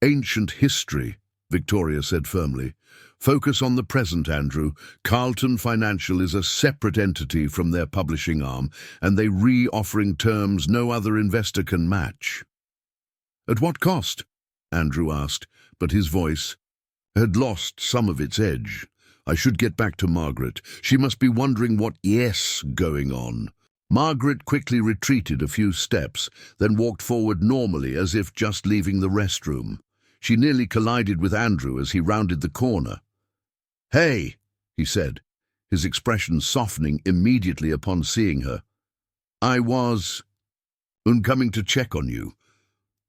Ancient history, Victoria said firmly. Focus on the present, Andrew. Carlton Financial is a separate entity from their publishing arm, and they offering terms no other investor can match. At what cost? Andrew asked, but his voice had lost some of its edge. I should get back to Margaret. She must be wondering what's going on. Margaret quickly retreated a few steps, then walked forward normally as if just leaving the restroom. She nearly collided with Andrew as he rounded the corner. Hey, he said, his expression softening immediately upon seeing her. I was coming to check on you.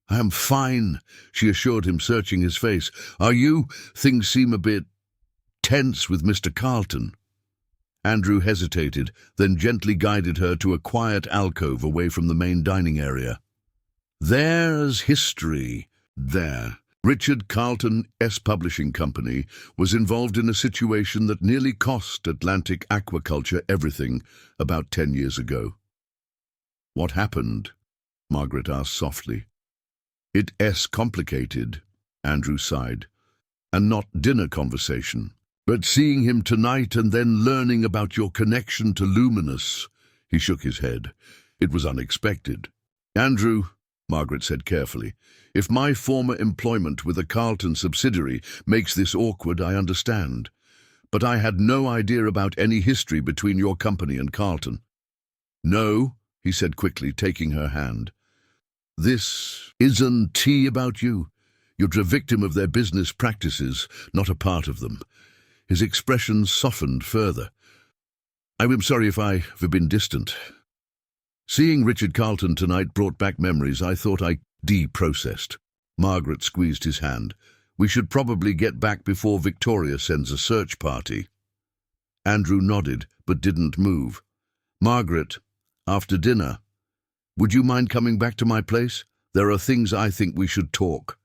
I am fine, she assured him, searching his face. Are you? Things seem a bit tense with Mr. Carlton. Andrew hesitated, then gently guided her to a quiet alcove away from the main dining area. There's history there. Richard Carlton's publishing company was involved in a situation that nearly cost Atlantic Aquaculture everything about 10 years ago. What happened? Margaret asked softly. It's complicated, Andrew sighed, and not dinner conversation. But seeing him tonight and then learning about your connection to Luminous, he shook his head. It was unexpected. Andrew, Margaret said carefully, if my former employment with a Carlton subsidiary makes this awkward, I understand. But I had no idea about any history between your company and Carlton. No, he said quickly, taking her hand. This isn't tea about you. You're a victim of their business practices, not a part of them. His expression softened further. I'm sorry if I've been distant. Seeing Richard Carlton tonight brought back memories I thought I deprocessed. Margaret squeezed his hand. We should probably get back before Victoria sends a search party. Andrew nodded, but didn't move. Margaret, after dinner, would you mind coming back to my place? There are things I think we should talk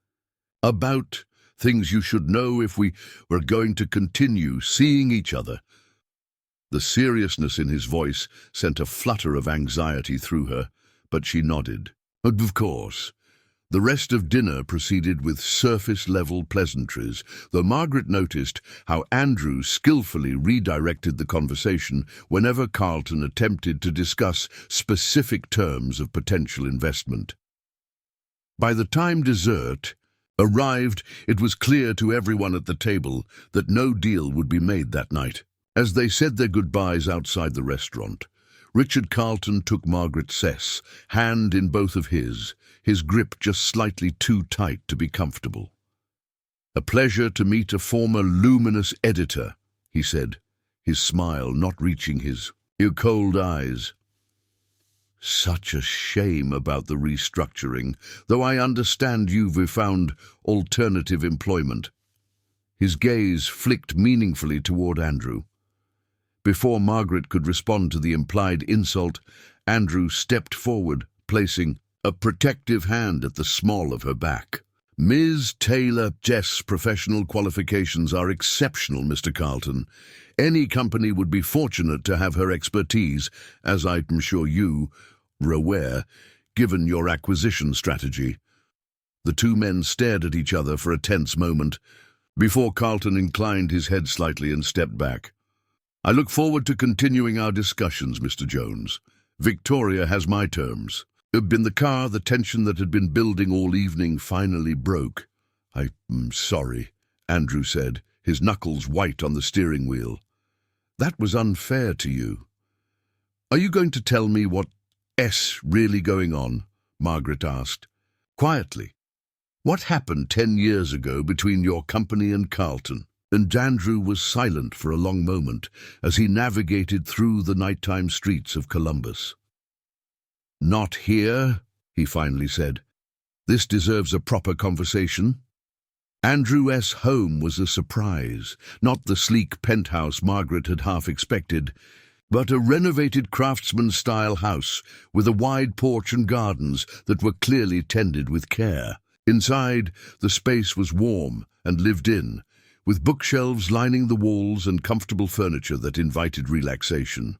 about, things you should know if we were going to continue seeing each other. The seriousness in his voice sent a flutter of anxiety through her, but she nodded. Of course. The rest of dinner proceeded with surface-level pleasantries, though Margaret noticed how Andrew skillfully redirected the conversation whenever Carlton attempted to discuss specific terms of potential investment. By the time dessert arrived, it was clear to everyone at the table that no deal would be made that night. As they said their goodbyes outside the restaurant, Richard Carlton took Margaret's hand in both of his grip just slightly too tight to be comfortable. A pleasure to meet a former Luminous editor, he said, his smile not reaching his cold eyes. Such a shame about the restructuring, though I understand you've found alternative employment. His gaze flicked meaningfully toward Andrew. Before Margaret could respond to the implied insult, Andrew stepped forward, placing a protective hand at the small of her back. Ms. Taylor's professional qualifications are exceptional, Mr. Carlton. Any company would be fortunate to have her expertise, as I'm sure you are aware, given your acquisition strategy. The two men stared at each other for a tense moment, before Carlton inclined his head slightly and stepped back. I look forward to continuing our discussions, Mr. Jones. Victoria has my terms. In the car, the tension that had been building all evening finally broke. I'm sorry, Andrew said, his knuckles white on the steering wheel. That was unfair to you. Are you going to tell me what's really going on? Margaret asked. Quietly. What happened 10 years ago between your company and Carlton? And Andrew was silent for a long moment as he navigated through the nighttime streets of Columbus. Not here, he finally said. This deserves a proper conversation. Andrew's home was a surprise, not the sleek penthouse Margaret had half expected, but a renovated craftsman-style house with a wide porch and gardens that were clearly tended with care. Inside, the space was warm and lived in, with bookshelves lining the walls and comfortable furniture that invited relaxation.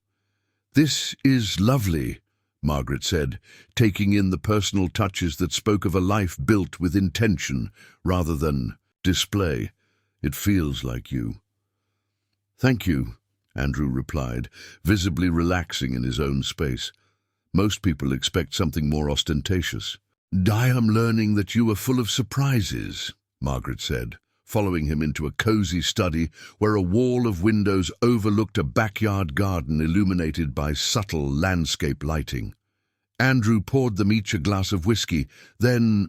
This is lovely, Margaret said, taking in the personal touches that spoke of a life built with intention rather than display. It feels like you. Thank you, Andrew replied, visibly relaxing in his own space. Most people expect something more ostentatious. I am learning that you are full of surprises, Margaret said, following him into a cozy study where a wall of windows overlooked a backyard garden illuminated by subtle landscape lighting. Andrew poured them each a glass of whiskey, then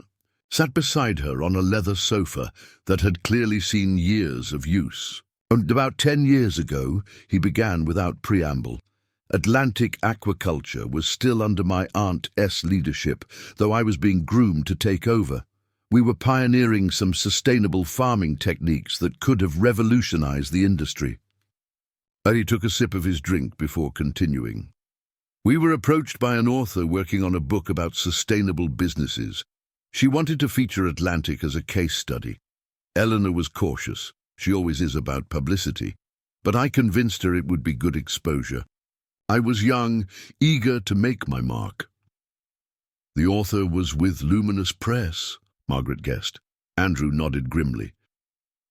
sat beside her on a leather sofa that had clearly seen years of use. And about 10 years ago, he began without preamble. Atlantic aquaculture was still under my aunt's leadership, though I was being groomed to take over. We were pioneering some sustainable farming techniques that could have revolutionized the industry. And he took a sip of his drink before continuing. We were approached by an author working on a book about sustainable businesses. She wanted to feature Atlantic as a case study. Eleanor was cautious. She always is about publicity. But I convinced her it would be good exposure. I was young, eager to make my mark. The author was with Luminous Press, Margaret guessed. Andrew nodded grimly.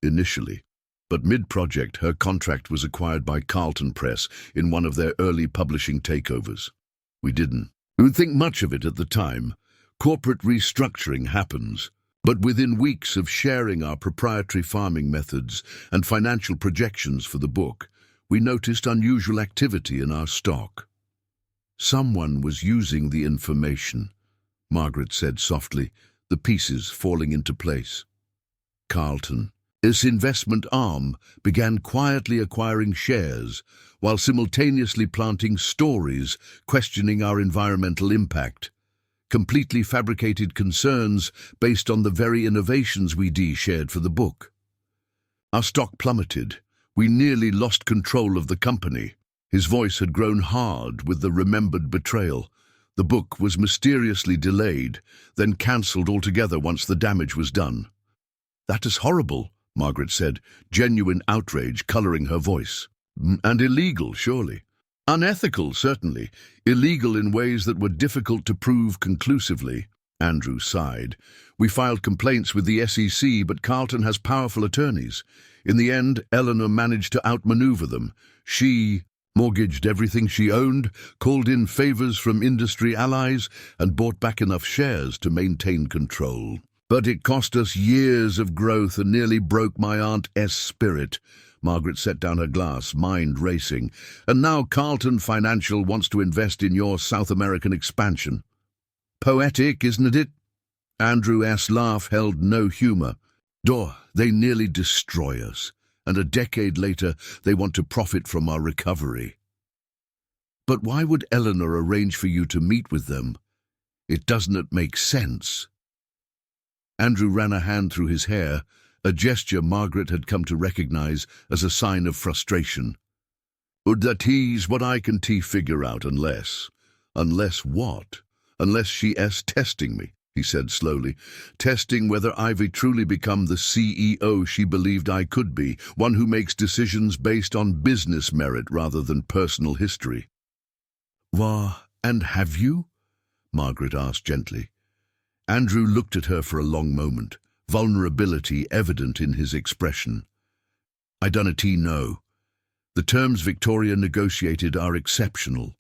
Initially. But mid-project, her contract was acquired by Carlton Press in one of their early publishing takeovers. We didn't think much of it at the time. Corporate restructuring happens. But within weeks of sharing our proprietary farming methods and financial projections for the book, we noticed unusual activity in our stock. Someone was using the information, Margaret said softly, the pieces falling into place. Carlton, its investment arm, began quietly acquiring shares while simultaneously planting stories questioning our environmental impact. Completely fabricated concerns based on the very innovations we shared for the book. Our stock plummeted. We nearly lost control of the company. His voice had grown hard with the remembered betrayal. The book was mysteriously delayed, then cancelled altogether once the damage was done. That is horrible, Margaret said, genuine outrage colouring her voice. And illegal, surely. Unethical, certainly. Illegal in ways that were difficult to prove conclusively. Andrew sighed. We filed complaints with the SEC, but Carlton has powerful attorneys. In the end, Eleanor managed to outmaneuver them. She mortgaged everything she owned, called in favours from industry allies, and bought back enough shares to maintain control. But it cost us years of growth and nearly broke my aunt's spirit. Margaret set down her glass, mind racing. And now Carlton Financial wants to invest in your South American expansion. Poetic, isn't it? Andrew's laugh held no humour. They nearly destroy us, and a decade later they want to profit from our recovery. But why would Eleanor arrange for you to meet with them? It doesn't make sense. Andrew ran a hand through his hair, a gesture Margaret had come to recognize as a sign of frustration. That is what I can figure out unless what? Unless she's testing me, he said slowly, testing whether I've truly become the CEO she believed I could be, one who makes decisions based on business merit rather than personal history. And have you? Margaret asked gently. Andrew looked at her for a long moment, vulnerability evident in his expression. I don't know. The terms Victoria negotiated are exceptional.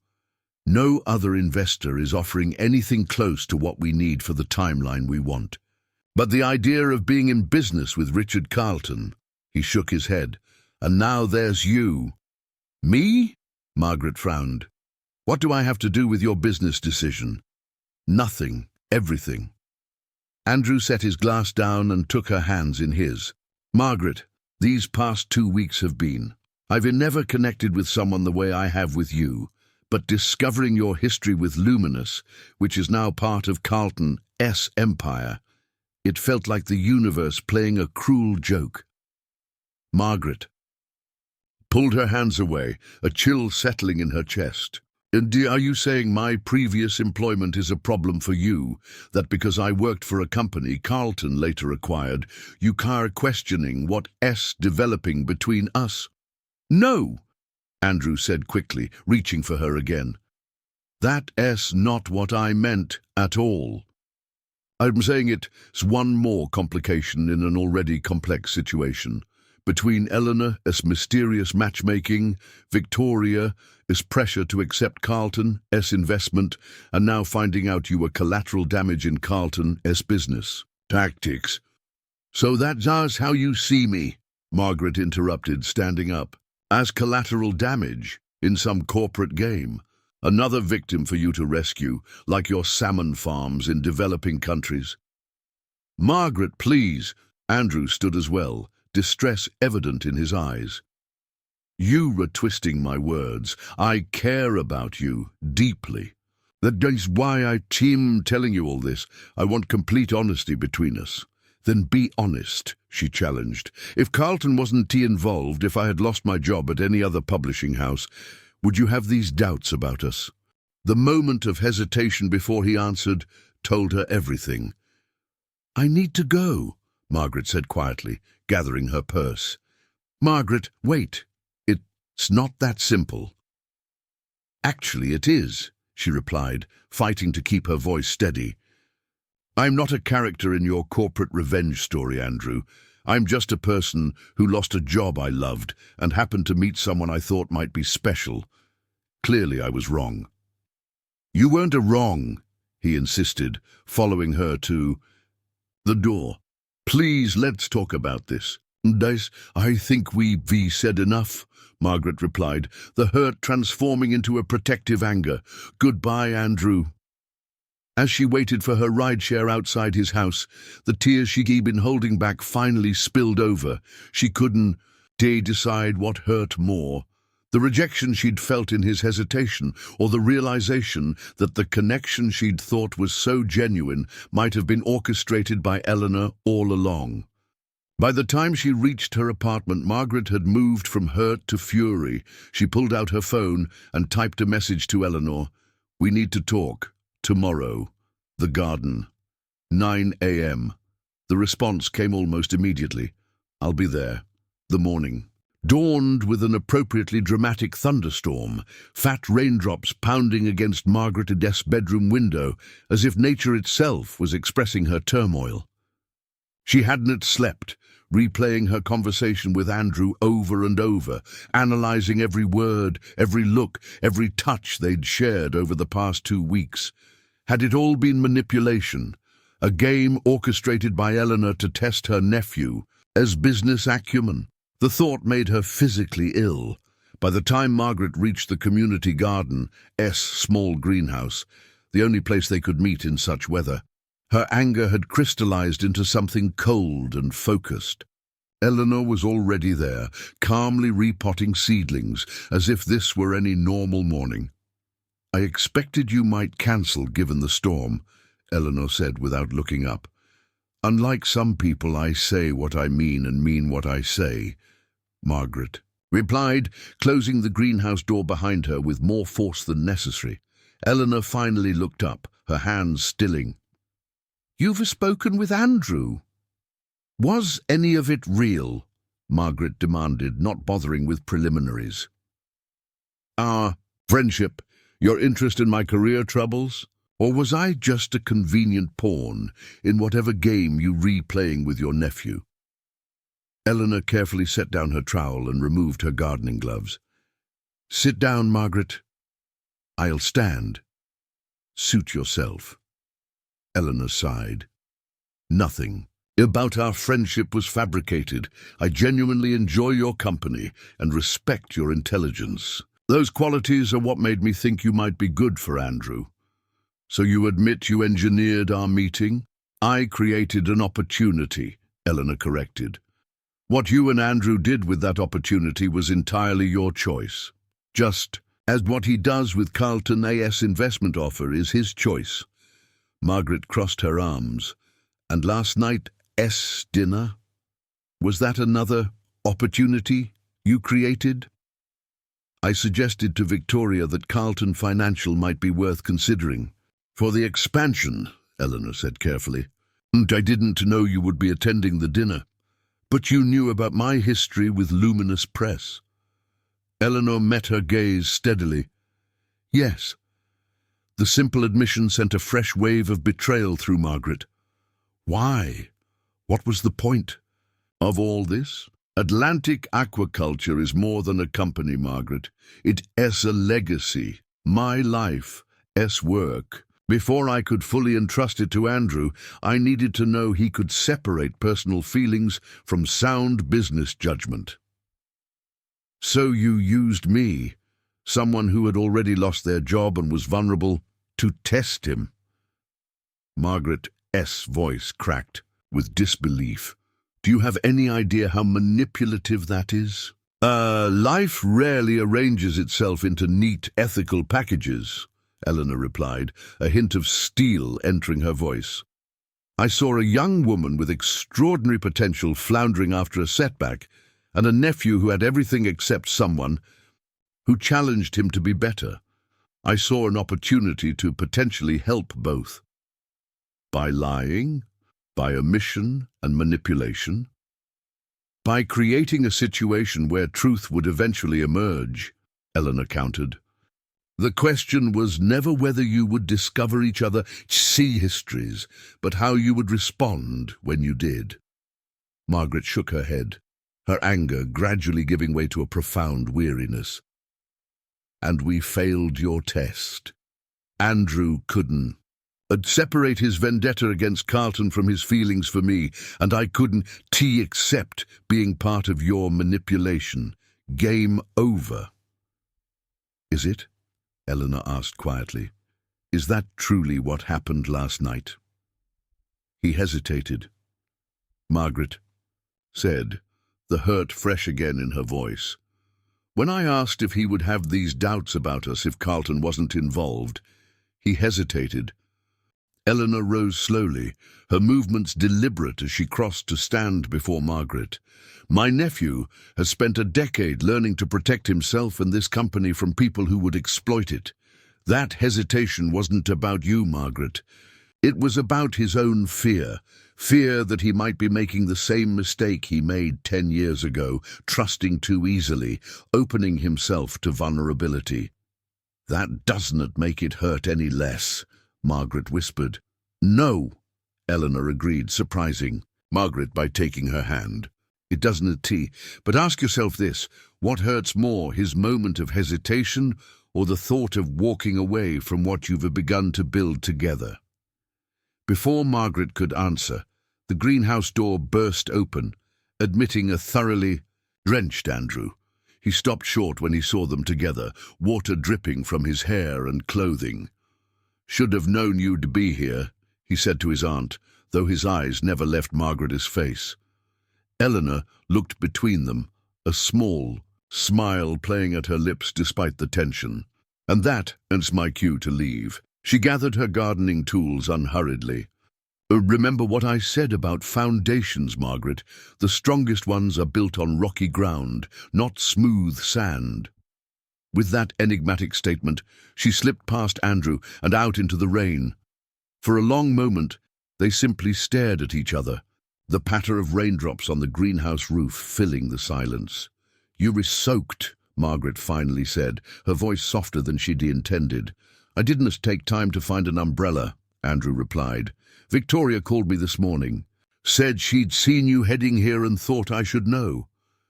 No other investor is offering anything close to what we need for the timeline we want. But the idea of being in business with Richard Carlton, he shook his head, and now there's you. Me? Margaret frowned. What do I have to do with your business decision? Nothing. Everything. Andrew set his glass down and took her hands in his. Margaret, these past 2 weeks have been. I've never connected with someone the way I have with you, but discovering your history with Luminous, which is now part of Carlton's empire, it felt like the universe playing a cruel joke. Margaret pulled her hands away, a chill settling in her chest. And are you saying my previous employment is a problem for you, that because I worked for a company Carlton later acquired, you are questioning what's developing between us? No, Andrew said quickly, reaching for her again. That's not what I meant at all. I'm saying it's one more complication in an already complex situation. Between Eleanor's mysterious matchmaking, Victoria's pressure to accept Carlton's investment, and now finding out you were collateral damage in Carlton's business tactics. So that's how you see me, Margaret interrupted, standing up. As collateral damage in some corporate game. Another victim for you to rescue, like your salmon farms in developing countries. Margaret, please. Andrew stood as well, distress evident in his eyes. You were twisting my words. I care about you deeply. That is why I'm telling you all this. I want complete honesty between us. Then be honest, she challenged. If Carlton wasn't involved, if I had lost my job at any other publishing house, would you have these doubts about us? The moment of hesitation before he answered told her everything. I need to go, Margaret said quietly, gathering her purse. Margaret, wait. It's not that simple. Actually, it is, she replied, fighting to keep her voice steady. I'm not a character in your corporate revenge story, Andrew. I'm just a person who lost a job I loved and happened to meet someone I thought might be special. Clearly, I was wrong. You weren't wrong, he insisted, following her to the door. Please, let's talk about this. I think we've said enough, Margaret replied, the hurt transforming into a protective anger. Goodbye, Andrew. As she waited for her rideshare outside his house, the tears she'd been holding back finally spilled over. She couldn't decide what hurt more. The rejection she'd felt in his hesitation, or the realization that the connection she'd thought was so genuine might have been orchestrated by Eleanor all along. By the time she reached her apartment, Margaret had moved from hurt to fury. She pulled out her phone and typed a message to Eleanor. We need to talk. Tomorrow. The garden. 9 a.m. The response came almost immediately. I'll be there. The morning dawned with an appropriately dramatic thunderstorm, fat raindrops pounding against Margaret's bedroom window, as if nature itself was expressing her turmoil. She hadn't slept, replaying her conversation with Andrew over and over, analyzing every word, every look, every touch they'd shared over the past 2 weeks. Had it all been manipulation, a game orchestrated by Eleanor to test her nephew as business acumen? The thought made her physically ill. By the time Margaret reached the community garden's small greenhouse, the only place they could meet in such weather, her anger had crystallized into something cold and focused. Eleanor was already there, calmly repotting seedlings, as if this were any normal morning. I expected you might cancel given the storm, Eleanor said without looking up. Unlike some people, I say what I mean and mean what I say, Margaret replied, closing the greenhouse door behind her with more force than necessary. Eleanor finally looked up, her hands stilling. You've spoken with Andrew. Was any of it real? Margaret demanded, not bothering with preliminaries. Our friendship, your interest in my career troubles? Or was I just a convenient pawn in whatever game you replaying with your nephew? Eleanor carefully set down her trowel and removed her gardening gloves. Sit down, Margaret. I'll stand. Suit yourself. Eleanor sighed. Nothing, about our friendship was fabricated. I genuinely enjoy your company and respect your intelligence. Those qualities are what made me think you might be good for Andrew. So you admit you engineered our meeting? I created an opportunity, Eleanor corrected. What you and Andrew did with that opportunity was entirely your choice. Just as what he does with Carlton A.S. investment offer is his choice. Margaret crossed her arms. And last night's dinner? Was that another opportunity you created? I suggested to Victoria that Carlton Financial might be worth considering. For the expansion, Eleanor said carefully. And I didn't know you would be attending the dinner. But you knew about my history with Luminous Press. Eleanor met her gaze steadily. Yes. The simple admission sent a fresh wave of betrayal through Margaret. Why? What was the point of all this? Atlantic Aquaculture is more than a company, Margaret. It's a legacy. My life's work. Before I could fully entrust it to Andrew, I needed to know he could separate personal feelings from sound business judgment. So you used me, someone who had already lost their job and was vulnerable, to test him. Margaret's voice cracked with disbelief. Do you have any idea how manipulative that is? Life rarely arranges itself into neat, ethical packages, Eleanor replied, a hint of steel entering her voice. I saw a young woman with extraordinary potential floundering after a setback, and a nephew who had everything except someone who challenged him to be better. I saw an opportunity to potentially help both. By lying, by omission and manipulation, by creating a situation where truth would eventually emerge, Eleanor countered. The question was never whether you would discover each other, see histories, but how you would respond when you did. Margaret shook her head, her anger gradually giving way to a profound weariness. And we failed your test. Andrew couldn't separate his vendetta against Carlton from his feelings for me, and I couldn't accept being part of your manipulation. Game over. Is it? Eleanor asked quietly. Is that truly what happened last night? He hesitated. Margaret said, the hurt fresh again in her voice. When I asked if he would have these doubts about us if Carlton wasn't involved, he hesitated. Eleanor rose slowly, her movements deliberate as she crossed to stand before Margaret. My nephew has spent a decade learning to protect himself and this company from people who would exploit it. That hesitation wasn't about you, Margaret. It was about his own fear that he might be making the same mistake he made 10 years ago, trusting too easily, opening himself to vulnerability. That doesn't make it hurt any less, Margaret whispered. No, Eleanor agreed, surprising Margaret by taking her hand. It doesn't but ask yourself this, what hurts more, his moment of hesitation or the thought of walking away from what you've begun to build together? Before Margaret could answer, the greenhouse door burst open, admitting a thoroughly drenched Andrew. He stopped short when he saw them together, water dripping from his hair and clothing. Should have known you'd be here, he said to his aunt, though his eyes never left Margaret's face. Eleanor looked between them, a small smile playing at her lips despite the tension. And that's my cue to leave. She gathered her gardening tools unhurriedly. Remember what I said about foundations, Margaret. The strongest ones are built on rocky ground, not smooth sand. With that enigmatic statement, she slipped past Andrew and out into the rain. For a long moment, they simply stared at each other, the patter of raindrops on the greenhouse roof filling the silence. You were soaked, Margaret finally said, her voice softer than she'd intended. I didn't take time to find an umbrella, Andrew replied. Victoria called me this morning. Said she'd seen you heading here and thought I should know.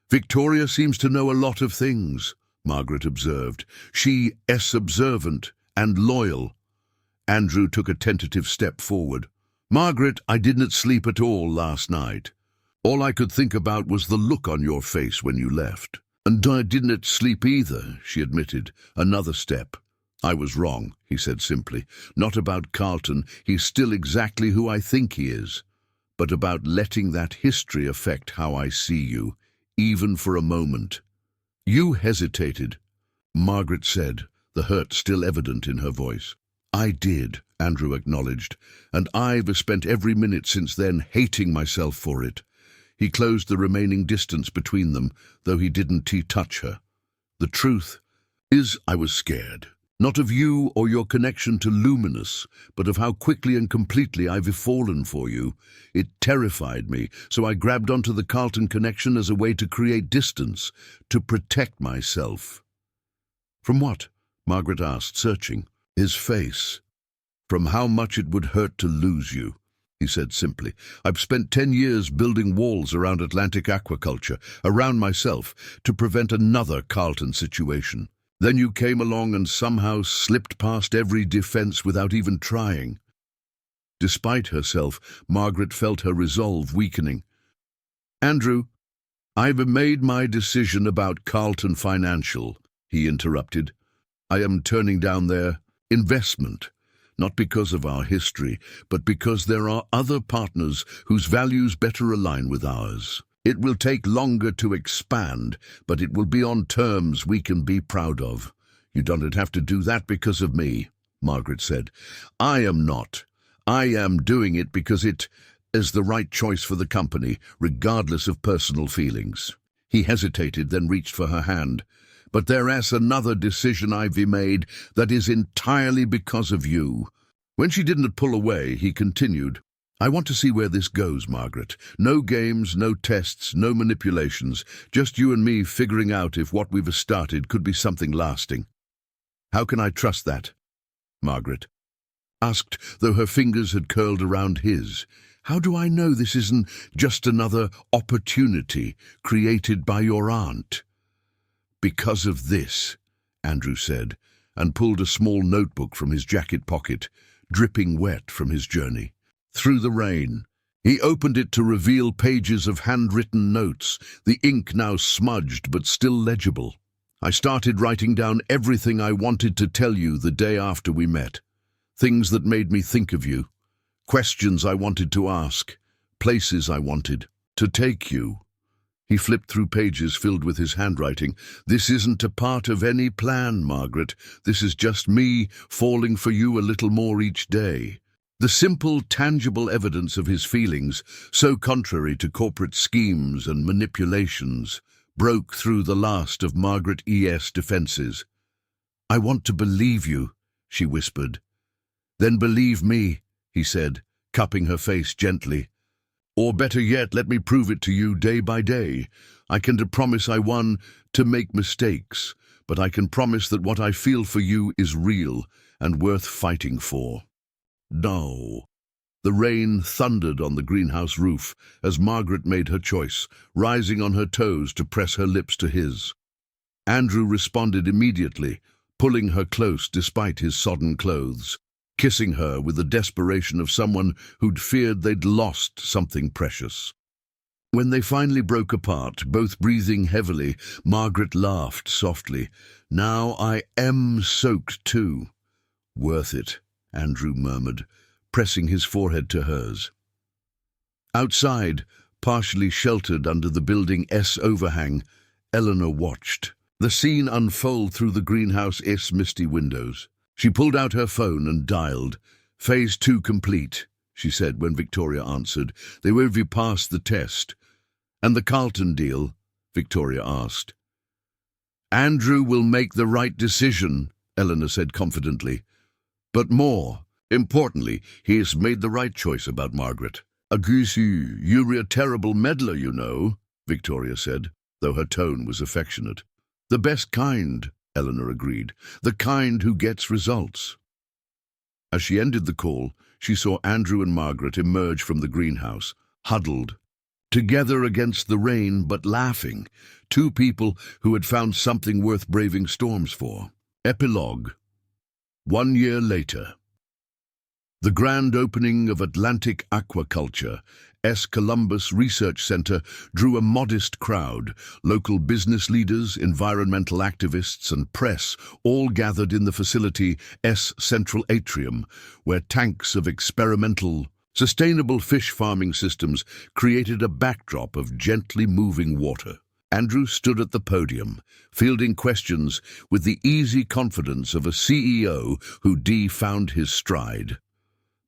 Victoria seems to know a lot of things, Margaret observed. She's observant and loyal. Andrew took a tentative step forward. Margaret, I didn't sleep at all last night. All I could think about was the look on your face when you left. And I didn't sleep either, she admitted. Another step. I was wrong, he said simply. Not about Carlton, he's still exactly who I think he is. But about letting that history affect how I see you, even for a moment. You hesitated, Margaret said, the hurt still evident in her voice. I did, Andrew acknowledged, and I've spent every minute since then hating myself for it. He closed the remaining distance between them, though he didn't touch her. The truth is, I was scared. Not of you or your connection to Luminous, but of how quickly and completely I've fallen for you. It terrified me, so I grabbed onto the Carlton connection as a way to create distance, to protect myself. From what? Margaret asked, searching. His face. From how much it would hurt to lose you, he said simply. I've spent 10 years building walls around Atlantic aquaculture, around myself, to prevent another Carlton situation. Then you came along and somehow slipped past every defense without even trying. Despite herself, Margaret felt her resolve weakening. Andrew, I've made my decision about Carlton Financial, he interrupted. I am turning down their investment, not because of our history, but because there are other partners whose values better align with ours. It will take longer to expand, but it will be on terms we can be proud of. You don't have to do that because of me, Margaret said. I am not. I am doing it because it is the right choice for the company, regardless of personal feelings. He hesitated, then reached for her hand. But there is another decision I've made that is entirely because of you. When she didn't pull away, he continued, I want to see where this goes, Margaret. No games, no tests, no manipulations. Just you and me figuring out if what we've started could be something lasting. How can I trust that? Margaret asked, though her fingers had curled around his. How do I know this isn't just another opportunity created by your aunt? Because of this, Andrew said, and pulled a small notebook from his jacket pocket, dripping wet from his journey. Through the rain, he opened it to reveal pages of handwritten notes, the ink now smudged but still legible. I started writing down everything I wanted to tell you the day after we met. Things that made me think of you. Questions I wanted to ask. Places I wanted to take you. He flipped through pages filled with his handwriting. This isn't a part of any plan, Margaret. This is just me falling for you a little more each day. The simple, tangible evidence of his feelings, so contrary to corporate schemes and manipulations, broke through the last of Margaret E.S. defenses. I want to believe you, she whispered. Then believe me, he said, cupping her face gently. Or better yet, let me prove it to you day by day. I can promise I want to make mistakes, but I can promise that what I feel for you is real and worth fighting for. No. The rain thundered on the greenhouse roof as Margaret made her choice, rising on her toes to press her lips to his. Andrew responded immediately, pulling her close despite his sodden clothes, kissing her with the desperation of someone who'd feared they'd lost something precious. When they finally broke apart, both breathing heavily, Margaret laughed softly. Now I am soaked too. Worth it, Andrew murmured, pressing his forehead to hers. Outside, partially sheltered under the Building S overhang, Eleanor watched the scene unfold through the greenhouse-'s misty windows. She pulled out her phone and dialed. Phase 2 complete, she said when Victoria answered. They will be past the test. And the Carlton deal? Victoria asked. Andrew will make the right decision, Eleanor said confidently. But more importantly, he has made the right choice about Margaret. Agusi, you're a terrible meddler, you know, Victoria said, though her tone was affectionate. The best kind, Eleanor agreed, the kind who gets results. As she ended the call, she saw Andrew and Margaret emerge from the greenhouse, huddled, together against the rain but laughing, two people who had found something worth braving storms for. Epilogue. 1 year later. The grand opening of Atlantic Aquaculture Columbus Research Center drew a modest crowd. Local business leaders, environmental activists, and press all gathered in the facility's central atrium, where tanks of experimental, sustainable fish farming systems created a backdrop of gently moving water. Andrew stood at the podium, fielding questions with the easy confidence of a CEO who found his stride.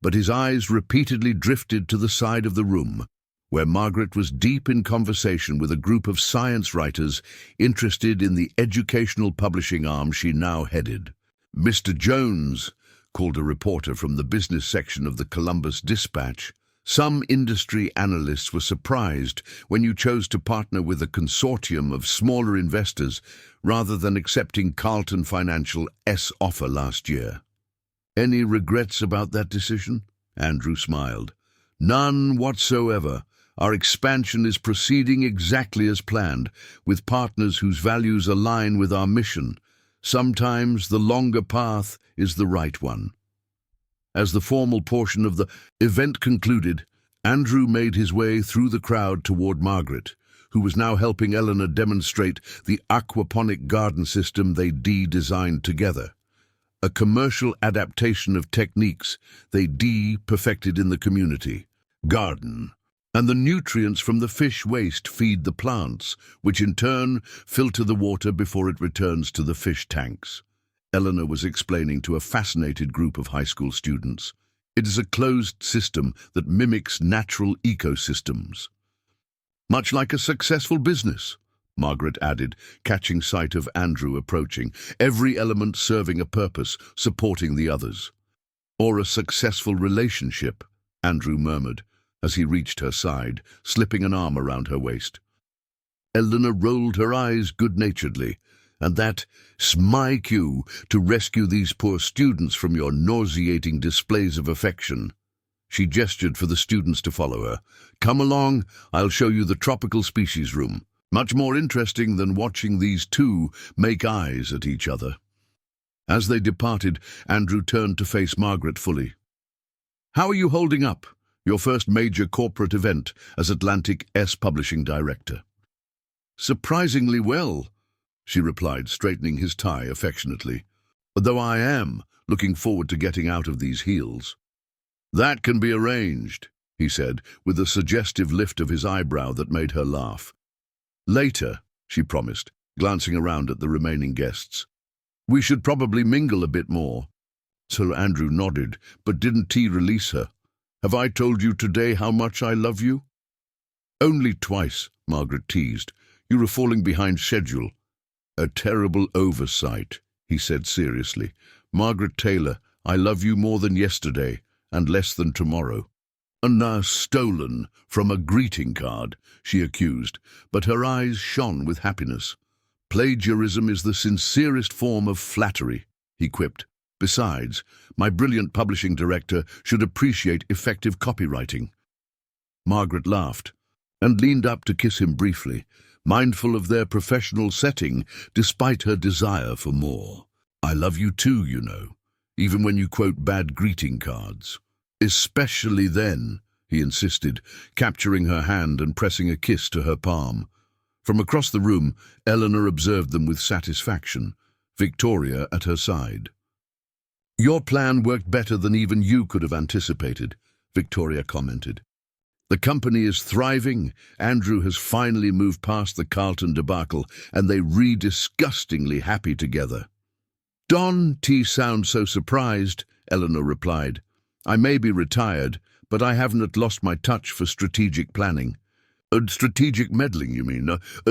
But his eyes repeatedly drifted to the side of the room, where Margaret was deep in conversation with a group of science writers interested in the educational publishing arm she now headed. "Mr. Jones," called a reporter from the business section of the Columbus Dispatch, "some industry analysts were surprised when you chose to partner with a consortium of smaller investors rather than accepting Carlton Financial's offer last year. Any regrets about that decision?" Andrew smiled. "None whatsoever. Our expansion is proceeding exactly as planned, with partners whose values align with our mission. Sometimes the longer path is the right one." As the formal portion of the event concluded, Andrew made his way through the crowd toward Margaret, who was now helping Eleanor demonstrate the aquaponic garden system they designed together. A commercial adaptation of techniques they perfected in the community garden, and the nutrients from the fish waste feed the plants, which in turn filter the water before it returns to the fish tanks. Eleanor was explaining to a fascinated group of high school students. It is a closed system that mimics natural ecosystems. "Much like a successful business," Margaret added, catching sight of Andrew approaching, "every element serving a purpose, supporting the others." "Or a successful relationship," Andrew murmured, as he reached her side, slipping an arm around her waist. Eleanor rolled her eyes good-naturedly. "And that's my cue to rescue these poor students from your nauseating displays of affection." She gestured for the students to follow her. "Come along, I'll show you the tropical species room. Much more interesting than watching these two make eyes at each other." As they departed, Andrew turned to face Margaret fully. "How are you holding up? Your first major corporate event as Atlantic's publishing director." "Surprisingly well," she replied, straightening his tie affectionately. "Though I am looking forward to getting out of these heels." "That can be arranged," he said, with a suggestive lift of his eyebrow that made her laugh. "Later," she promised, glancing around at the remaining guests. "We should probably mingle a bit more." Sir Andrew nodded, but didn't release her. "Have I told you today how much I love you?" "Only twice," Margaret teased. "You were falling behind schedule." "A terrible oversight," he said seriously. "Margaret Taylor, I love you more than yesterday, and less than tomorrow." "And stolen from a greeting card," she accused, but her eyes shone with happiness. "Plagiarism is the sincerest form of flattery," he quipped. "Besides, my brilliant publishing director should appreciate effective copywriting." Margaret laughed and leaned up to kiss him briefly, mindful of their professional setting despite her desire for more. "I love you too, you know, even when you quote bad greeting cards." "Especially then," he insisted, capturing her hand and pressing a kiss to her palm. From across the room, Eleanor observed them with satisfaction, Victoria at her side. "Your plan worked better than even you could have anticipated," Victoria commented. "The company is thriving. Andrew has finally moved past the Carlton debacle, and they disgustingly happy together." "Don't sound so surprised," Eleanor replied. "I may be retired, but I haven't lost my touch for strategic planning." Strategic meddling, you mean?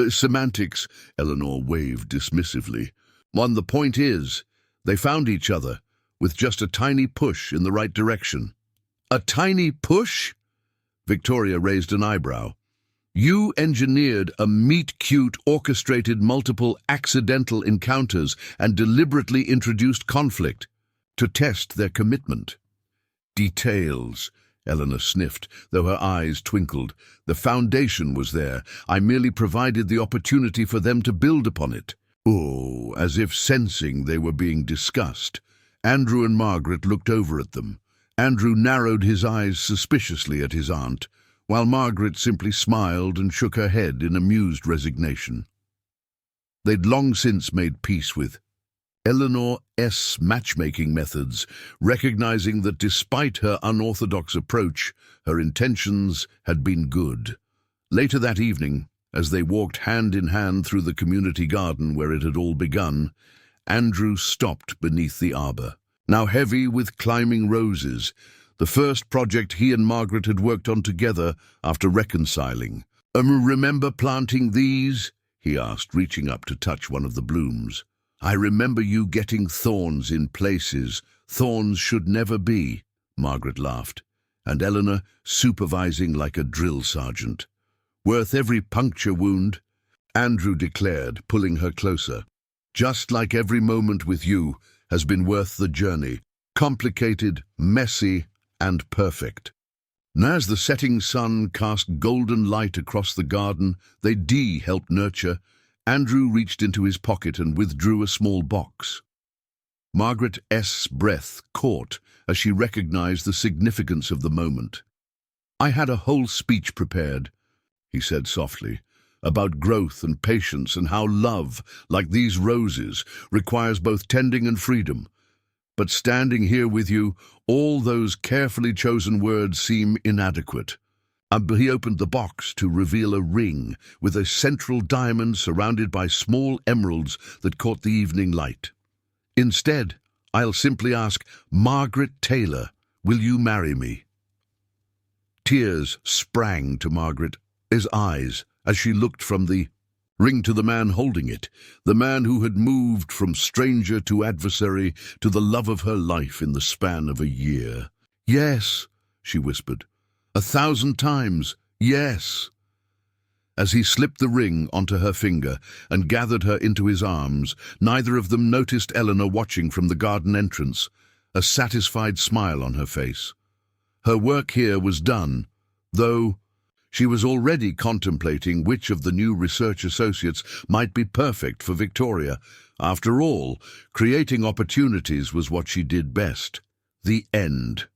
Semantics," Eleanor waved dismissively. The point is, they found each other, with just a tiny push in the right direction." "A tiny push?" Victoria raised an eyebrow. "You engineered a meet-cute, orchestrated multiple accidental encounters and deliberately introduced conflict to test their commitment." "Details," Eleanor sniffed, though her eyes twinkled. "The foundation was there. I merely provided the opportunity for them to build upon it." Oh, as if sensing they were being discussed, Andrew and Margaret looked over at them. Andrew narrowed his eyes suspiciously at his aunt, while Margaret simply smiled and shook her head in amused resignation. They'd long since made peace with Eleanor's matchmaking methods, recognizing that despite her unorthodox approach, her intentions had been good. Later that evening, as they walked hand in hand through the community garden where it had all begun, Andrew stopped beneath the arbor. Now heavy with climbing roses, the first project he and Margaret had worked on together after reconciling. Remember planting these?" he asked, reaching up to touch one of the blooms. "I remember you getting thorns in places thorns should never be," Margaret laughed, and Eleanor supervising like a drill sergeant. "Worth every puncture wound," Andrew declared, pulling her closer. "Just like every moment with you has been worth the journey, complicated, messy, and perfect." And as the setting sun cast golden light across the garden they helped nurture, Andrew reached into his pocket and withdrew a small box. Margaret's breath caught as she recognized the significance of the moment. "I had a whole speech prepared," he said softly, "about growth and patience and how love, like these roses, requires both tending and freedom. But standing here with you, all those carefully chosen words seem inadequate." He opened the box to reveal a ring with a central diamond surrounded by small emeralds that caught the evening light. "Instead, I'll simply ask, Margaret Taylor, will you marry me?" Tears sprang to Margaret's eyes as she looked from the ring to the man holding it, the man who had moved from stranger to adversary to the love of her life in the span of a year. "Yes," she whispered. "1,000 times, yes." As he slipped the ring onto her finger and gathered her into his arms, neither of them noticed Eleanor watching from the garden entrance, a satisfied smile on her face. Her work here was done, though she was already contemplating which of the new research associates might be perfect for Victoria. After all, creating opportunities was what she did best. The end.